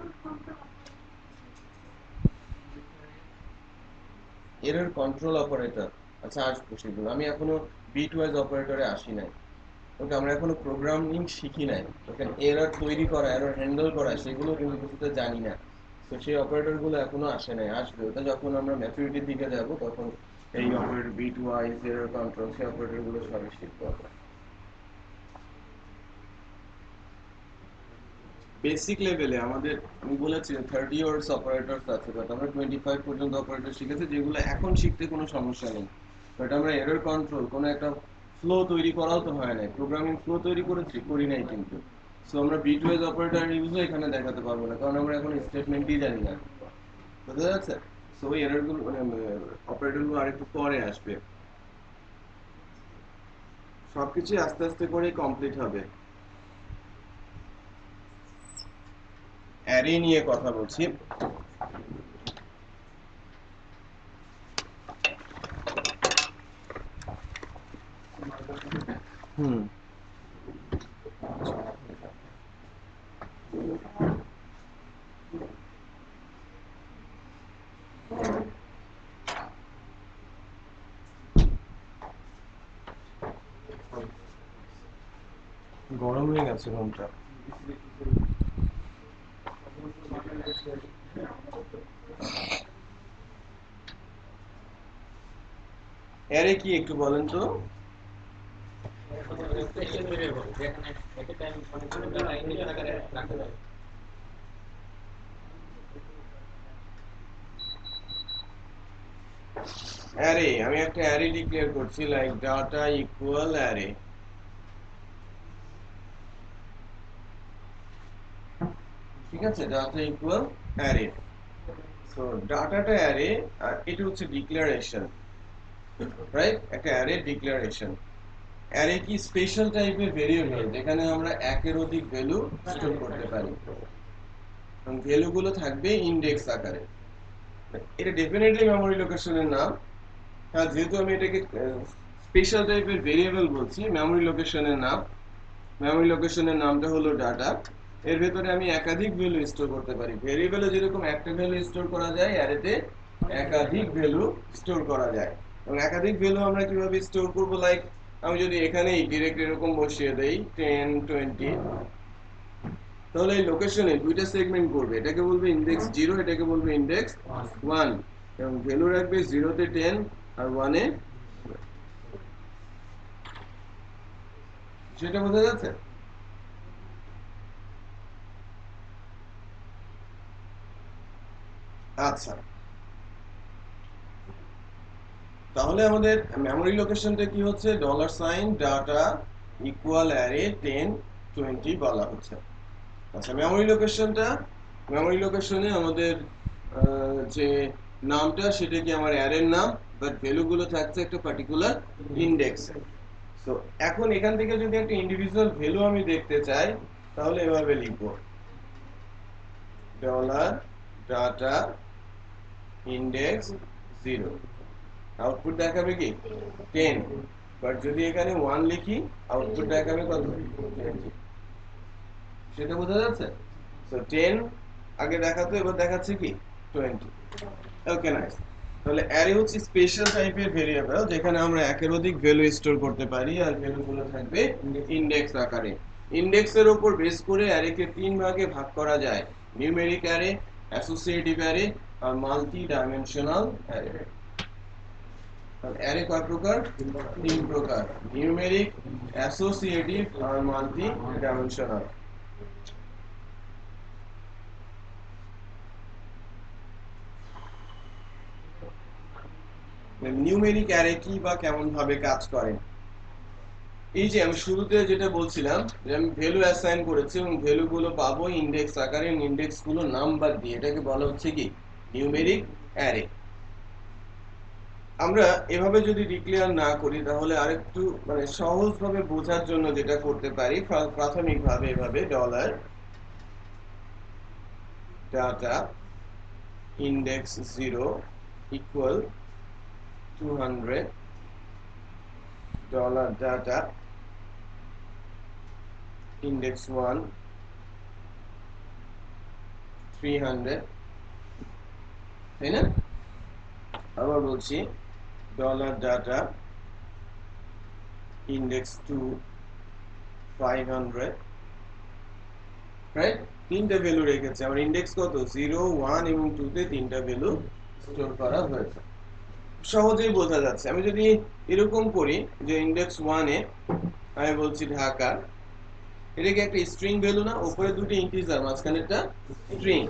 এরর কন্ট্রোল অপারেটর, আচ্ছা আসবো সেগুলো, আমি এখনো বিট ওয়াইজ অপারেটরে আসি নাই। ওকে, আমরা এখনো প্রোগ্রামিং শিখি নাই, ওখানে এরর তৈরি করা, এরর হ্যান্ডেল করা, সেগুলো কিন্তু কিছুতে জানি না। তো সেই অপারেটর গুলো এখনো আসে নাই, আসবে। ওটা যখন আমরা ম্যাচুরিটির দিকে যাব তখন এই operator bitwise error control, সেই অপারেটর গুলো সবই শিখবো আমরা। বেসিক লেভেলে আমাদের, আমি বলেছি 30 ইয়ার্স অপারেটরস আছে, বাট আমরা 25 পর্যন্ত অপারেটর শিখেছি, যেগুলো এখন শিখতে কোনো সমস্যা নেই। বাট আমরা এরর কন্ট্রোল, কোনো একটা ফ্লো তৈরি করাও তো হয় নাই, প্রোগ্রামিং ফ্লো তৈরি করেছি, করি নাই কিন্তু। সো আমরা বিটওয়েজ অপারেটর ইউজও এখানে দেখাতে পারবো না, কারণ আমরা এখন স্টেটমেন্টই জানি না। বুঝতে যাচ্ছে? সো ওই এরর গুলো মানে অপারেটর গুলো আরেকটু পরে আসবে, সবকিছু আস্তে আস্তে করে কমপ্লিট হবে। অ্যারে নিয়ে কথা বলছি। হুম, গরম হয়ে গেছে রুমটা। অ্যারে কি একটু বলেন তো? অ্যারে, আমি একটা অ্যারে ডিক্লেয়ার করছি, লাইক ডাটা ইকুয়াল অ্যারে। ঠিক আছে, ডাটা ইকুয়াল অ্যারে। সো ডাটাটা অ্যারে, আর এটা হচ্ছে ডিক্লারেশন, রাইট? একটা অ্যারে ডিক্লারেশন। অ্যারে কি স্পেশাল টাইপের ভেরিয়েবল, যেখানে আমরা একের অধিক ভ্যালু স্টোর করতে পারি, এবং ভ্যালু গুলো থাকবে ইনডেক্স আকারে। এটা ডেফিনেটলি মেমোরি লোকেশনের নাম। হ্যাঁ, যেহেতু আমি এটাকে স্পেশাল টাইপের ভেরিয়েবল বলছি, মেমোরি লোকেশনের নাম, মেমোরি লোকেশনের নামটা হলো ডাটা। এর ভেতরে আমি একাধিক ভ্যালু স্টোর করতে পারি। ভেরিয়েবলে যেরকম একটা ভ্যালু স্টোর করা যায়, অ্যারেতে একাধিক ভ্যালু স্টোর করা যায়। এবং একাধিক ভ্যালু আমরা কিভাবে স্টোর করব, লাইক আমি যদি এখানেই ডিরেক্ট এরকম বসিয়ে দেই 10, 20, তাহলে এই লোকেশনে দুইটা সেগমেন্ট করবে, এটাকে বলবে ইনডেক্স 0, এটাকে বলবে ইনডেক্স 1, এবং ভ্যালু রাখবে 0-তে 10 আর 1-এ। সেটা বোঝা যাচ্ছে? আচ্ছা, তাহলে আমাদের মেমোরি লোকেশনটা কি হচ্ছে, $, ডাটা ইকুয়াল অ্যারে 10, 20 বলা হচ্ছে। আচ্ছা, মেমোরি লোকেশনটা, মেমোরি লোকেশনে আমাদের যে নামটা, সেটা কি আমার অ্যারের নাম, বাট ভ্যালুগুলো থাকছে একটা পার্টিকুলার ইনডেক্সে। তো এখন এখান থেকে যদি একটা ইন্ডিভিজুয়াল ভ্যালু আমি দেখতে চাই, তাহলে এভাবে লিখবো, $ডাটা ইনডেক্স 0, আউটপুট দেখাবে কি 10। বাট যদি এখানে 1 লিখি, আউটপুট দেখাবে কত, 20। সেটা বোঝা যাচ্ছে? সো 10 আগে দেখাতো, এবার দেখাচ্ছে কি 20। ওকে, নাইস। তাহলে অ্যারে হচ্ছে স্পেশাল টাইপের ভেরিয়েবল, যেখানে আমরা একের অধিক ভ্যালু স্টোর করতে পারি, আর ভ্যালুগুলো থাকবে ইনডেক্স আকারে। ইনডেক্সের উপর বেস করে অ্যারেকে তিন ভাগে ভাগ করা যায়: নিউমেরিক অ্যারে, অ্যাসোসিয়েটিভ অ্যারে, আর মাল্টি ডাইমেনশনাল অ্যারে। অ্যারে কয় প্রকার? তিন প্রকার: নিউমেরিক, অ্যাসোসিয়েটিভ, আর মাল্টি ডাইমেনশনাল। নিউমেরিক অ্যারে কি বা কেমন ভাবে কাজ করে? এই যে আমি শুরুতে যেটা বলছিলাম, যে আমি ভ্যালু অ্যাসাইন করেছি এবং ভ্যালু গুলো পাবো ইনডেক্স আকারে, ইনডেক্স গুলো নাম্বার দিয়ে, এটাকে বলা হচ্ছে কি নিউমেরিক অ্যারে। আমরা এভাবে যদি ডিক্লেয়ার না করি তাহলে আরেকটু মানে সহজভাবে বোঝার জন্য যেটা করতে পারি প্রাথমিকভাবে এভাবে dollar data index 0 equal 200 dollar data index 1 300, তাই না? আবার বলছি ডলার ডাটা ইন্ডেক্স 2 500, রাইট? তিনটা ভ্যালু রেখেছে আমার ইন্ডেক্স কত 0 1 এবং 2 তে তিনটা ভ্যালু স্টোর করা হয়েছে, সহজেই বোঝা যাচ্ছে। আমি যদি এরকম করি যে ইন্ডেক্স 1 এ আমি বলছি ঢাকা, এটা কি একটা স্ট্রিং ভ্যালু না? উপরে দুটো ইন্টিজার মাঝখানে একটা স্ট্রিং।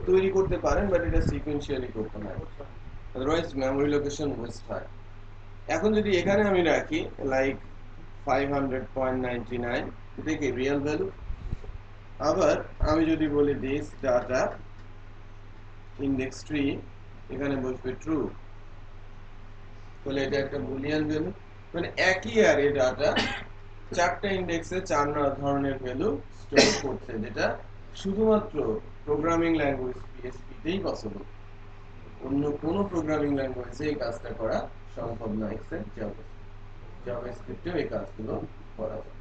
তৈরি করতে পারেন বাট এটা সিকোয়েন্সিয়ালি করতে হয়, আদারওয়াইজ মেমরি লোকেশন ওয়েস্ট হয়। এখন যদি এখানে আমি রাখি লাইক 500.99, এটা কি রিয়েল ভ্যালু? আবার আমি যদি বলি দিস ডাটা ইন্ডেক্স 3, এখানে বসবে ট্রু, তাহলে এটা একটা বুলিয়ান ভ্যালু। মানে একই আরে ডাটা চারটা ইন্ডেক্সে চার ধরনের ভ্যালু স্টোর করছে, যেটা শুধুমাত্র প্রোগ্রামিং ল্যাঙ্গুয়েজ পিএইচপি তেই পসিবল। অন্য কোনো প্রোগ্রামিং ল্যাঙ্গুয়েজে এই কাজটা করা সম্ভব নয় এক্সেপ্ট জাভাস্ক্রিপ্টেও এই কাজগুলো করা যায়।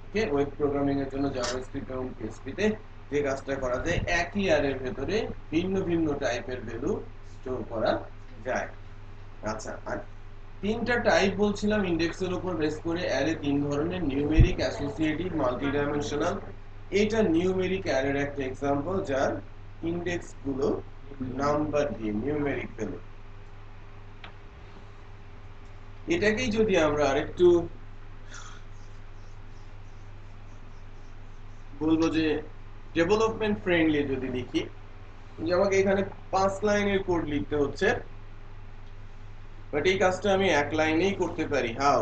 ওকে, ওয়েব প্রোগ্রামিং এর জন্য জাভাস্ক্রিপ্ট এবং পিএইচপি তে যে কাজটা করা যায় একই অ্যারের ভেতরে ভিন্ন ভিন্ন টাইপের ভ্যালু স্টোর করা যায়। আচ্ছা, আর তিনটা টাইপ বলছিলাম ইন্ডেক্সের উপর বেস করে অ্যারে তিন ধরনের, নিউমেরিক, অ্যাসোসিয়েটিভ, মাল্টিডাইমেনশনাল। এটা নিউমেরিক অ্যারের একটা এক্সাম্পল যার ইন্ডেক্স গুলো নাম্বার দিয়ে নিউমেরিক ভ্যালু। এটাকেই যদি আমরা আরেকটু বলবো যে ডেভেলপমেন্ট ফ্রেন্ডলি যদি লিখি, যে আমাকে এখানে 5 লাইনের কোড লিখতে হচ্ছে, বাট এই কাজটা আমি এক লাইনেই করতে পারি। হাউ?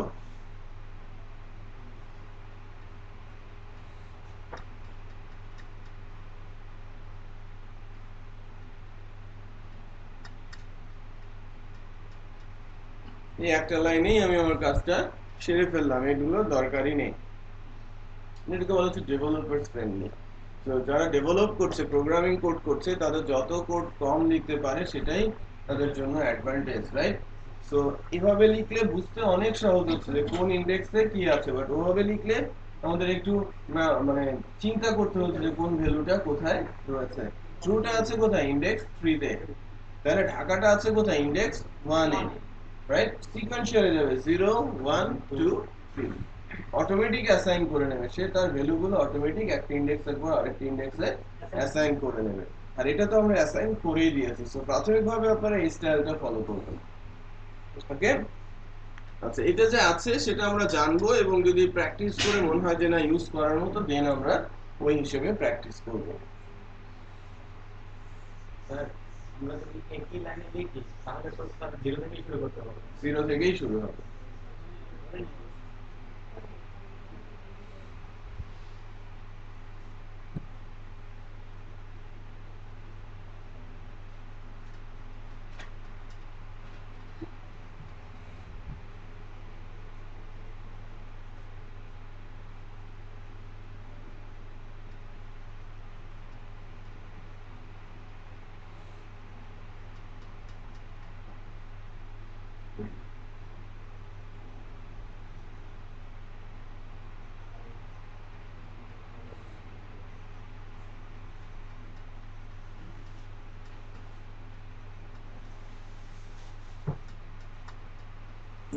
এই একটা লাইনেই আমি আমার কাজটা সেরে ফেললাম, এগুলো দরকারই নেই। এটাকে বলা হচ্ছে ডেভেলপার্স ফ্রেন্ডলি। তো যারা ডেভেলপ করছে, প্রোগ্রামিং কোড করছে, তাদের যত কোড কম লিখতে পারে সেটাই তাদের জন্য অ্যাডভান্টেজ, রাইট? সো এভাবে লিখলে বুঝতে অনেক সহজ হচ্ছে যে কোন ইন্ডেক্সে কি আছে, বাট ওভাবে লিখলে আমাদের একটু মানে চিন্তা করতে হচ্ছে যে কোন ভ্যালুটা কোথায় রয়েছে। ট্রুটা আছে কোথায়? ইন্ডেক্স 3 তে। তাহলে ঢাকাটা আছে কোথায়? ইন্ডেক্স 1 এ, রাইট? সিকোয়েন্সিয়ালি যাবে 0 1 2 3, অটোমেটিক অ্যাসাইন করে নেবে সে, তার ভ্যালুগুলো অটোমেটিক একটা ইন্ডেক্সের পর আরেকটা ইন্ডেক্সে অ্যাসাইন করে নেবে। আর এটা তো আমরা অ্যাসাইন করেই দিয়েছি, সো প্রাথমিকভাবে আপনারা এই স্টাইলটা ফলো করবেন। ওকে, আচ্ছা, এটা যে আছে সেটা আমরা জানবো, এবং যদি প্র্যাকটিস করে মনে হয় যে না ইউজ করার মতো, দেন আমরা ওই হিসেবে প্র্যাকটিস করব। আমরা যদি একই লাইনে লিখি তাহলে তো স্যার 0 থেকেই শুরু করতে হবে। 0 থেকেই শুরু হবে।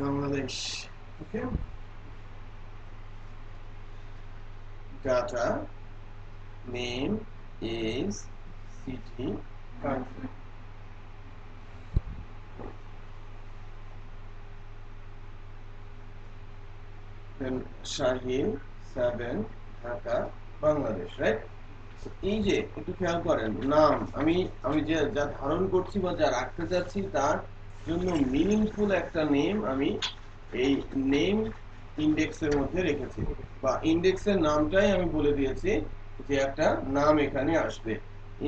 বাংলাদেশ। ওকে, data name is city country, then Shahil 7 Dhaka Bangladesh, right? এই যে একটু খেয়াল করেন, নাম আমি আমি যে যা ধারণ করছি বা যা রাখতে চাচ্ছি তার জন্য মিনিংফুল একটা নেম আমি এই নেম ইন্ডেক্সের মধ্যে রেখেছি, বা ইন্ডেক্সের নামটাই আমি বলে দিয়েছি যে একটা নাম এখানে আসবে।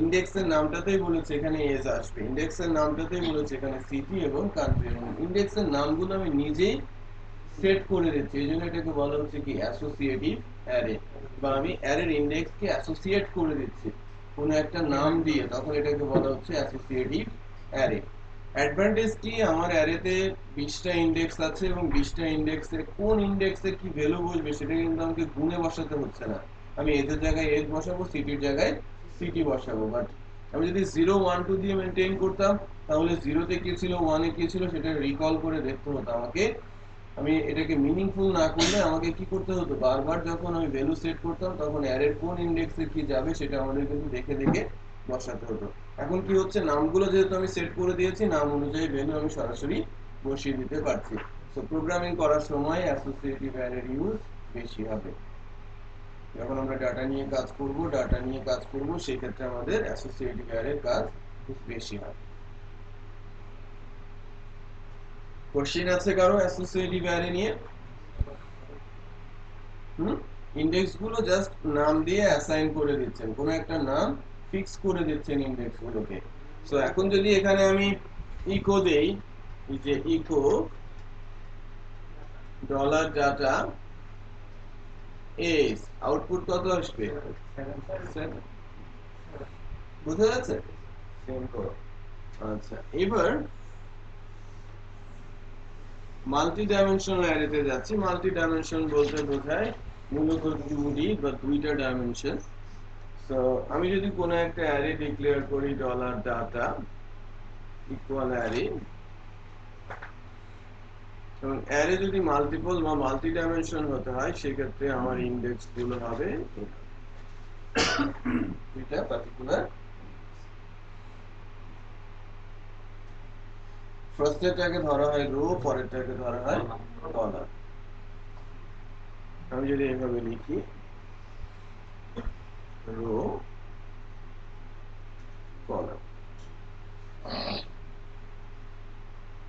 ইন্ডেক্সের নামটাতেই বলেছে এখানে এজ আসবে, ইন্ডেক্সের নামটাতেই বলেছে এখানে সিটি এবং কান্ট্রি। ইন্ডেক্সের নামগুলো আমি নিজেই সেট করে দিচ্ছি, এই জন্য এটাকে বলা হচ্ছে কি অ্যাসোসিয়েটিভ অ্যারে, বা আমি অ্যারের ইন্ডেক্সকে অ্যাসোসিয়েট করে দিচ্ছি কোনো একটা নাম দিয়ে, তখন এটাকে বলা হচ্ছে অ্যাসোসিয়েটিভ অ্যারে। অ্যাডভান্টেজ কি, আমার অ্যারেতে 20টা ইন্ডেক্স আছে এবং 20টা ইন্ডেক্সে কোন ইন্ডেক্সে কি ভ্যালু বসবে সেটা কিন্তু আমাকে গুণে বসাতে হচ্ছে না, আমি এজের জায়গায় এজ বসাবো, সিটির জায়গায় সিটি বসাবো। বাট আমি যদি 0 1 2 দিয়ে মেনটেন করতাম, তাহলে 0-তে কি ছিল 1-এ কি ছিল সেটা রিকল করে দেখতে হতো আমাকে। আমি এটাকে মিনিংফুল না করলে আমাকে কি করতে হতো, বারবার যখন আমি ভ্যালু সেট করতাম তখন অ্যারের কোন ইন্ডেক্সে কি যাবে সেটা আমাদের কিন্তু দেখে দেখে বসাতে হতো। এখন কি হচ্ছে, নামগুলো যেহেতু আমি সেট করে দিয়েছি, নাম অনুযায়ী ভ্যালু আমি সরাসরি বসিয়ে দিতে পারছি। সো প্রোগ্রামিং করার সময় অ্যাসোসিয়েটিভ অ্যারের ইউজ বেশি হবে। যখন আমরা ডাটা নিয়ে কাজ করব সেই ক্ষেত্রে আমাদের অ্যাসোসিয়েটিভ অ্যারের কাজ বেশি হবে। কোশ্চেন আছে কারো অ্যাসোসিয়েটিভ অ্যারে নিয়ে? ইন্ডেক্স গুলো জাস্ট নাম দিয়ে অ্যাসাইন করে দিচ্ছেন, কোনো একটা নাম ফিক্স করে দিচ্ছেন ইন্ডেক্স গুলোকে। সো এখন যদি এখানে আমি ইকো দেই, এই যে echo dollar data s, output কত আসবে? 7। বুঝা যাচ্ছে? সেম করো। আচ্ছা, এবার মাল্টি ডাইমেনশনাল অ্যারেতে যাচ্ছি। মাল্টি ডাইমেনশন বলতে বোঝায় মূলত 2D বা দুইটা ডাইমেনশন। সো আমি যদি কোনো একটা অ্যারে ডিক্লেয়ার করি ডলার ডাটা ইকুয়াল অ্যারে, এবং অ্যারে যদি মাল্টিপল বা মাল্টি ডাইমেনশন হতে হয় সেক্ষেত্রে আমার ইন্ডেক্স গুলো হবে এটা পার্টিকুলার। ফার্স্টেরটাকে ধরা হয় রো, পরেরটাকে ধরা হয় কলাম। আমি যদি এইভাবে লিখি রো কলাম,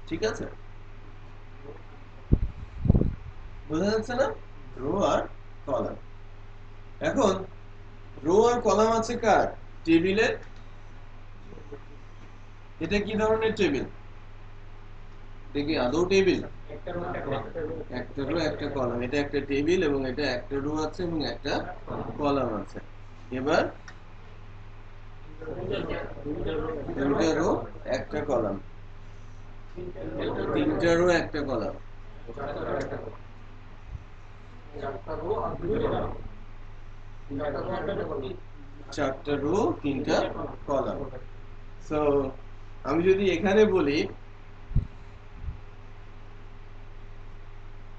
ঠিক আছে? বোঝা যাচ্ছে না? রো আর কলাম। এখন রো আর কলাম আছে কার? টেবিলের। এটা কি ধরনের টেবিল? দেখি আদৌ টেবিল? একটা রো একটা কলাম, এটা একটা টেবিল এবং এটা একটা রো আছে এবং একটা কলাম আছে। এবার দুইটা রো একটা কলাম, তিনটা রো একটা কলাম, চারটা রো তিনটা কলাম। সো আমি যদি এখানে বলি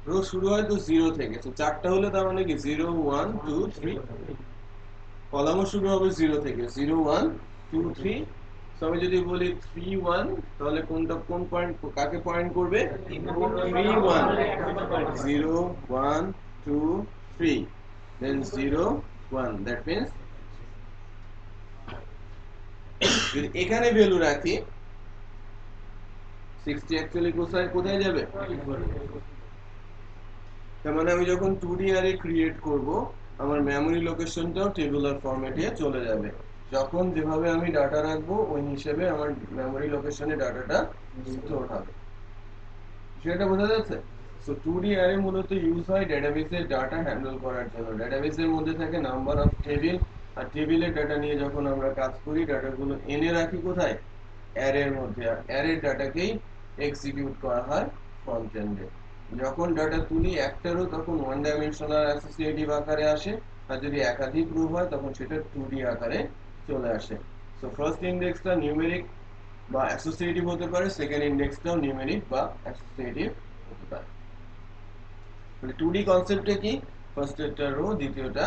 রো শুরু হয় তো 0 থেকে, তো চারটা হলে তার মানে কি 0 1 2 3, কলামও শুরু হবে 0 থেকে, 0 1 2 3। সো আমি যদি বলি 3 1, তাহলে কোনটা কোন পয়েন্ট কাকে পয়েন্ট করবে? 3 1, 0 1 2 3, then 0 1, that means যদি এখানে ভ্যালু রাখি 60 অ্যাকচুয়ালি কোথায় কোথায় যাবে? তার মানে আমি যখন 2D অ্যারে ক্রিয়েট করব আমার মেমরি লোকেশনটাও টেবুলার ফরম্যাটে চলে যাবে। যখন যেভাবে আমি ডাটা রাখবো ওই হিসেবে আমার মেমরি লোকেশনে ডাটাটা স্টোর হবে। সেটা বোঝা যাচ্ছে? সো 2D অ্যারে মূলত ইউজ হয় ডেটাবেসের ডাটা হ্যান্ডেল করার জন্য। ডেটাবেসের মধ্যে থাকে নাম্বার অফ টেবিল, আর টেবিলের ডাটা নিয়ে যখন আমরা কাজ করি ডাটাগুলো এনে রাখি কোথায়? অ্যারের মধ্যে। আর অ্যারের ডাটাকেই এক্সিকিউট করা হয় ফ্রন্ট এন্ডে। যখন ডাটা তুলি একটা রো তখন ওয়ান ডাইমেনশনাল অ্যাসোসিয়েটিভ আকারে আসে, আর যদি একাধিক রো হয় তখন সেটা 2D আকারে চলে আসে। সো ফার্স্ট ইন্ডেক্সটা নিউমেরিক বা অ্যাসোসিয়েটিভ হতে পারে, সেকেন্ড ইন্ডেক্সটাও নিউমেরিক বা অ্যাসোসিয়েটিভ হতে পারে। মানে 2D কনসেপ্টে কি, ফার্স্টেরটা রো, দ্বিতীয়টা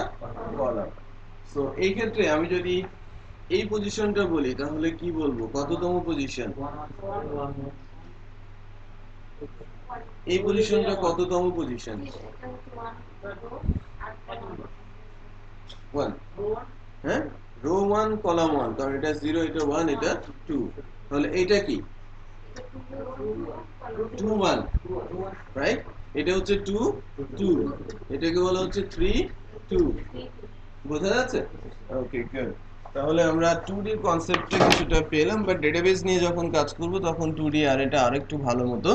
কলাম। সো এই ক্ষেত্রে আমি যদি এই পজিশনটা বলি তাহলে কি বলবো, কততম পজিশন? এই পজিশনটা কততম পজিশন? 1। হ্যাঁ, রো 1 কলাম 1, কারণ এটা 0 এটা 1 এটা 2, তাহলে এইটা কি 2 1, রাইট? এটা হচ্ছে 2 2, এটাকে বলা হচ্ছে 3 2। বোঝা যাচ্ছে? ওকে, গুড। তাহলে আমরা 2D কনসেপ্টে কিছুটা পেলাম, বাট ডেটাবেস নিয়ে যখন কাজ করব তখন 2D আর এটা আরেকটু ভালো মতো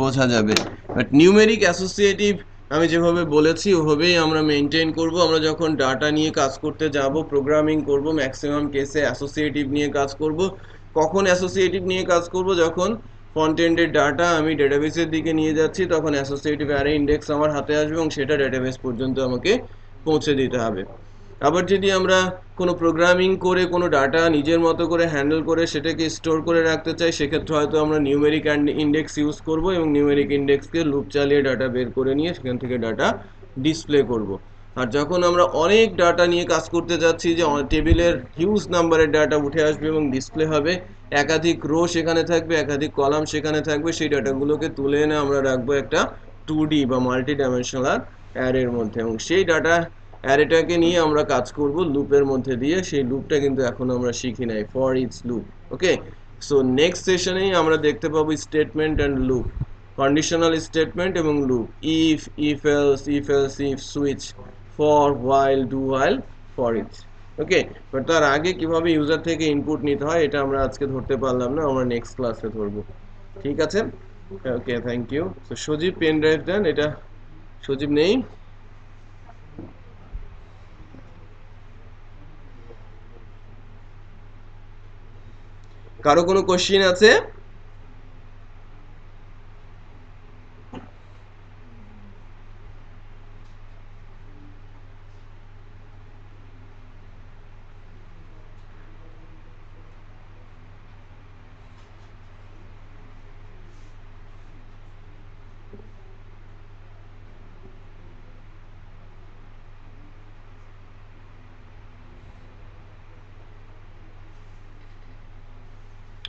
বোঝা যাবে। বাট নিউমেরিক অ্যাসোসিয়েটিভ আমি যেভাবে বলেছি ওভাবেই আমরা মেনটেন করব। আমরা যখন ডাটা নিয়ে কাজ করতে যাব, প্রোগ্রামিং করব, ম্যাক্সিমাম কেসে অ্যাসোসিয়েটিভ নিয়ে কাজ করব। কখন অ্যাসোসিয়েটিভ নিয়ে কাজ করব? যখন ফ্রন্ট এন্ডের ডাটা আমি ডেটাবেসের দিকে নিয়ে যাচ্ছি, তখন অ্যাসোসিয়েটিভ অ্যারে ইন্ডেক্স আমার হাতে আসবে এবং সেটা ডেটাবেস পর্যন্ত আমাকে পৌঁছে দিতে হবে। আবার যদি আমরা কোনো প্রোগ্রামিং করে কোনো ডাটা নিজের মতো করে হ্যান্ডেল করে সেটাকে স্টোর করে রাখতে চাই, সেক্ষেত্রে হয়তো আমরা নিউমেরিক ইন্ডেক্স ইউজ করব এবং নিউমেরিক ইন্ডেক্সকে লুপ চালিয়ে ডাটা বের করে নিয়ে সেখান থেকে ডাটা ডিসপ্লে করব। আর যখন আমরা অনেক ডাটা নিয়ে কাজ করতে যাচ্ছি, যে টেবিলের হিউজ নাম্বারের ডাটা উঠে আসবে এবং ডিসপ্লে হবে, একাধিক রো সেখানে থাকবে, একাধিক কলাম সেখানে থাকবে, সেই ডাটাগুলোকে তুলে এনে আমরা রাখবো একটা 2D বা মাল্টি ডাইমেনশনাল অ্যারের মধ্যে, এবং সেই ডাটা অ্যারেটাকে নিয়ে আমরা কাজ করব লুপের মধ্যে দিয়ে। সেই লুপটা কিন্তু এখন আমরা শিখি নাই, for each loop. Okay, so next সেশনেই আমরা দেখতে পাবো statement and loop, conditional statement এবং loop, if else if, switch, for, while, do while, for each. Okay, but তার আগে কিভাবে ইউজার থেকে ইনপুট নিতে হয় এটা আমরা আজকে ধরতে পারলাম না, আমরা নেক্সট ক্লাসে ধরবো। ঠিক আছে, ওকে, থ্যাংক ইউ। তো সজীব পেন ড্রাইভ দেন, এটা সজীব নেই। কারো কোনো কোশ্চিন আছে?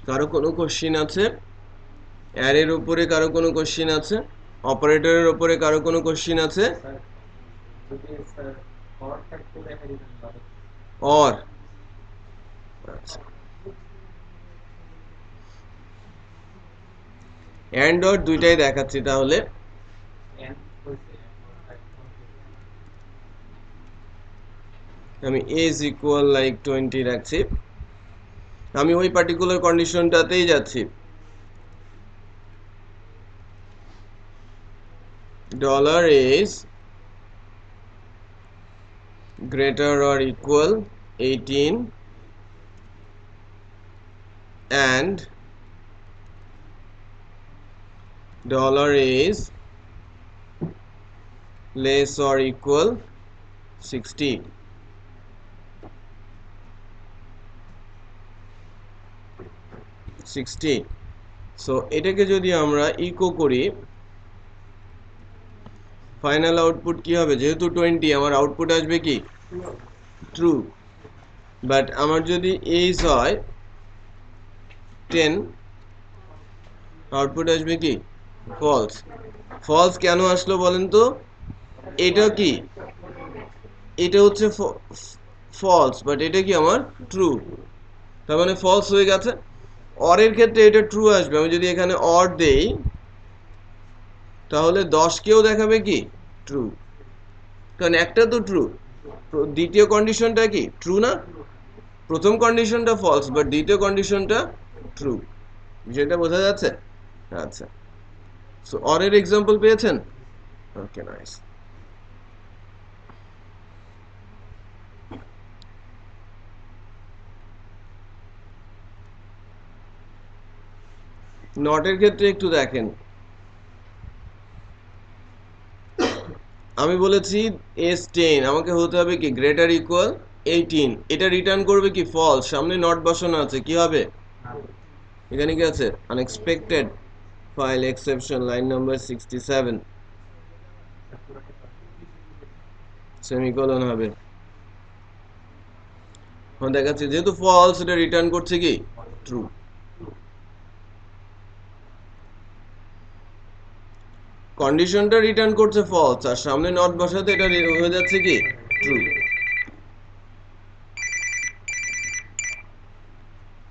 কারো কোনো কোশ্চিন আছে? অ্যারের উপরে কারো কোনো কোশ্চিন আছে? অপারেটরের উপরে কারো কোনো কোশ্চিন আছে? স্যার যদি স্যার পাওয়ার থাকতে দেখা দিতেন ভালো। অর, আচ্ছা, অ্যান্ড অর দুইটাই দেখাচ্ছি তাহলে। এন্ড হইছে আমি এজ ইকুয়াল লাইক 20 রাখছি, আমি ওই পার্টিকুলার কন্ডিশনটাতেই যাচ্ছি। Dollar is greater or equal 18 and dollar is less or equal 60. So এটাকে যদি আমরা ইকো করি, ফাইনাল আউটপুট কি হবে? যেহেতু 20, আমার আউটপুট আসবে কি? ট্রু। বাট আমার যদি এজ হয় 10, আউটপুট আসবে কি? ফলস। ফলস কেন আসলো বলেন তো? এটা কি? এটা হচ্ছে ফলস, বাট এটা কি আমার ট্রু, তার মানে ফলস হয়ে গেছে। অরের ক্ষেত্রে এটা ট্রু আসবে। আমি যদি এখানে অর দেই তাহলে 10 কেও দেখাবে কি? ট্রু, কারণ একটা তো ট্রু। দ্বিতীয় কন্ডিশনটা কি? ট্রু না? প্রথম কন্ডিশনটা ফলস, বাট দ্বিতীয় কন্ডিশনটা ট্রু। বিষয়টা বোঝা যাচ্ছে? আচ্ছা, সো অরের এক্সাম্পল পেয়েছেন? ওকে, নাইস। নটের ক্ষেত্রে একটু দেখেন, আমি বলেছি S10 আমাকে হতে হবে কি? Greater equal 18। এটা রিটার্ন করবে কি? ফলস। সামনে নট বসানো আছে, কি হবে? এখানে কি আছে? Unexpected file exception, line number 67, semicolon হবে। দেখাচ্ছে যেহেতু ফলস, এটা রিটার্ন করছে কি? ট্রু। কন্ডিশনটা রিটার্ন করছে ফলস, আর সামনে নট বসাতে এটা হয়ে যাচ্ছে কি? ট্রু।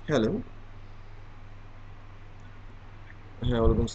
হ্যালো, হ্যাঁ, ওরকম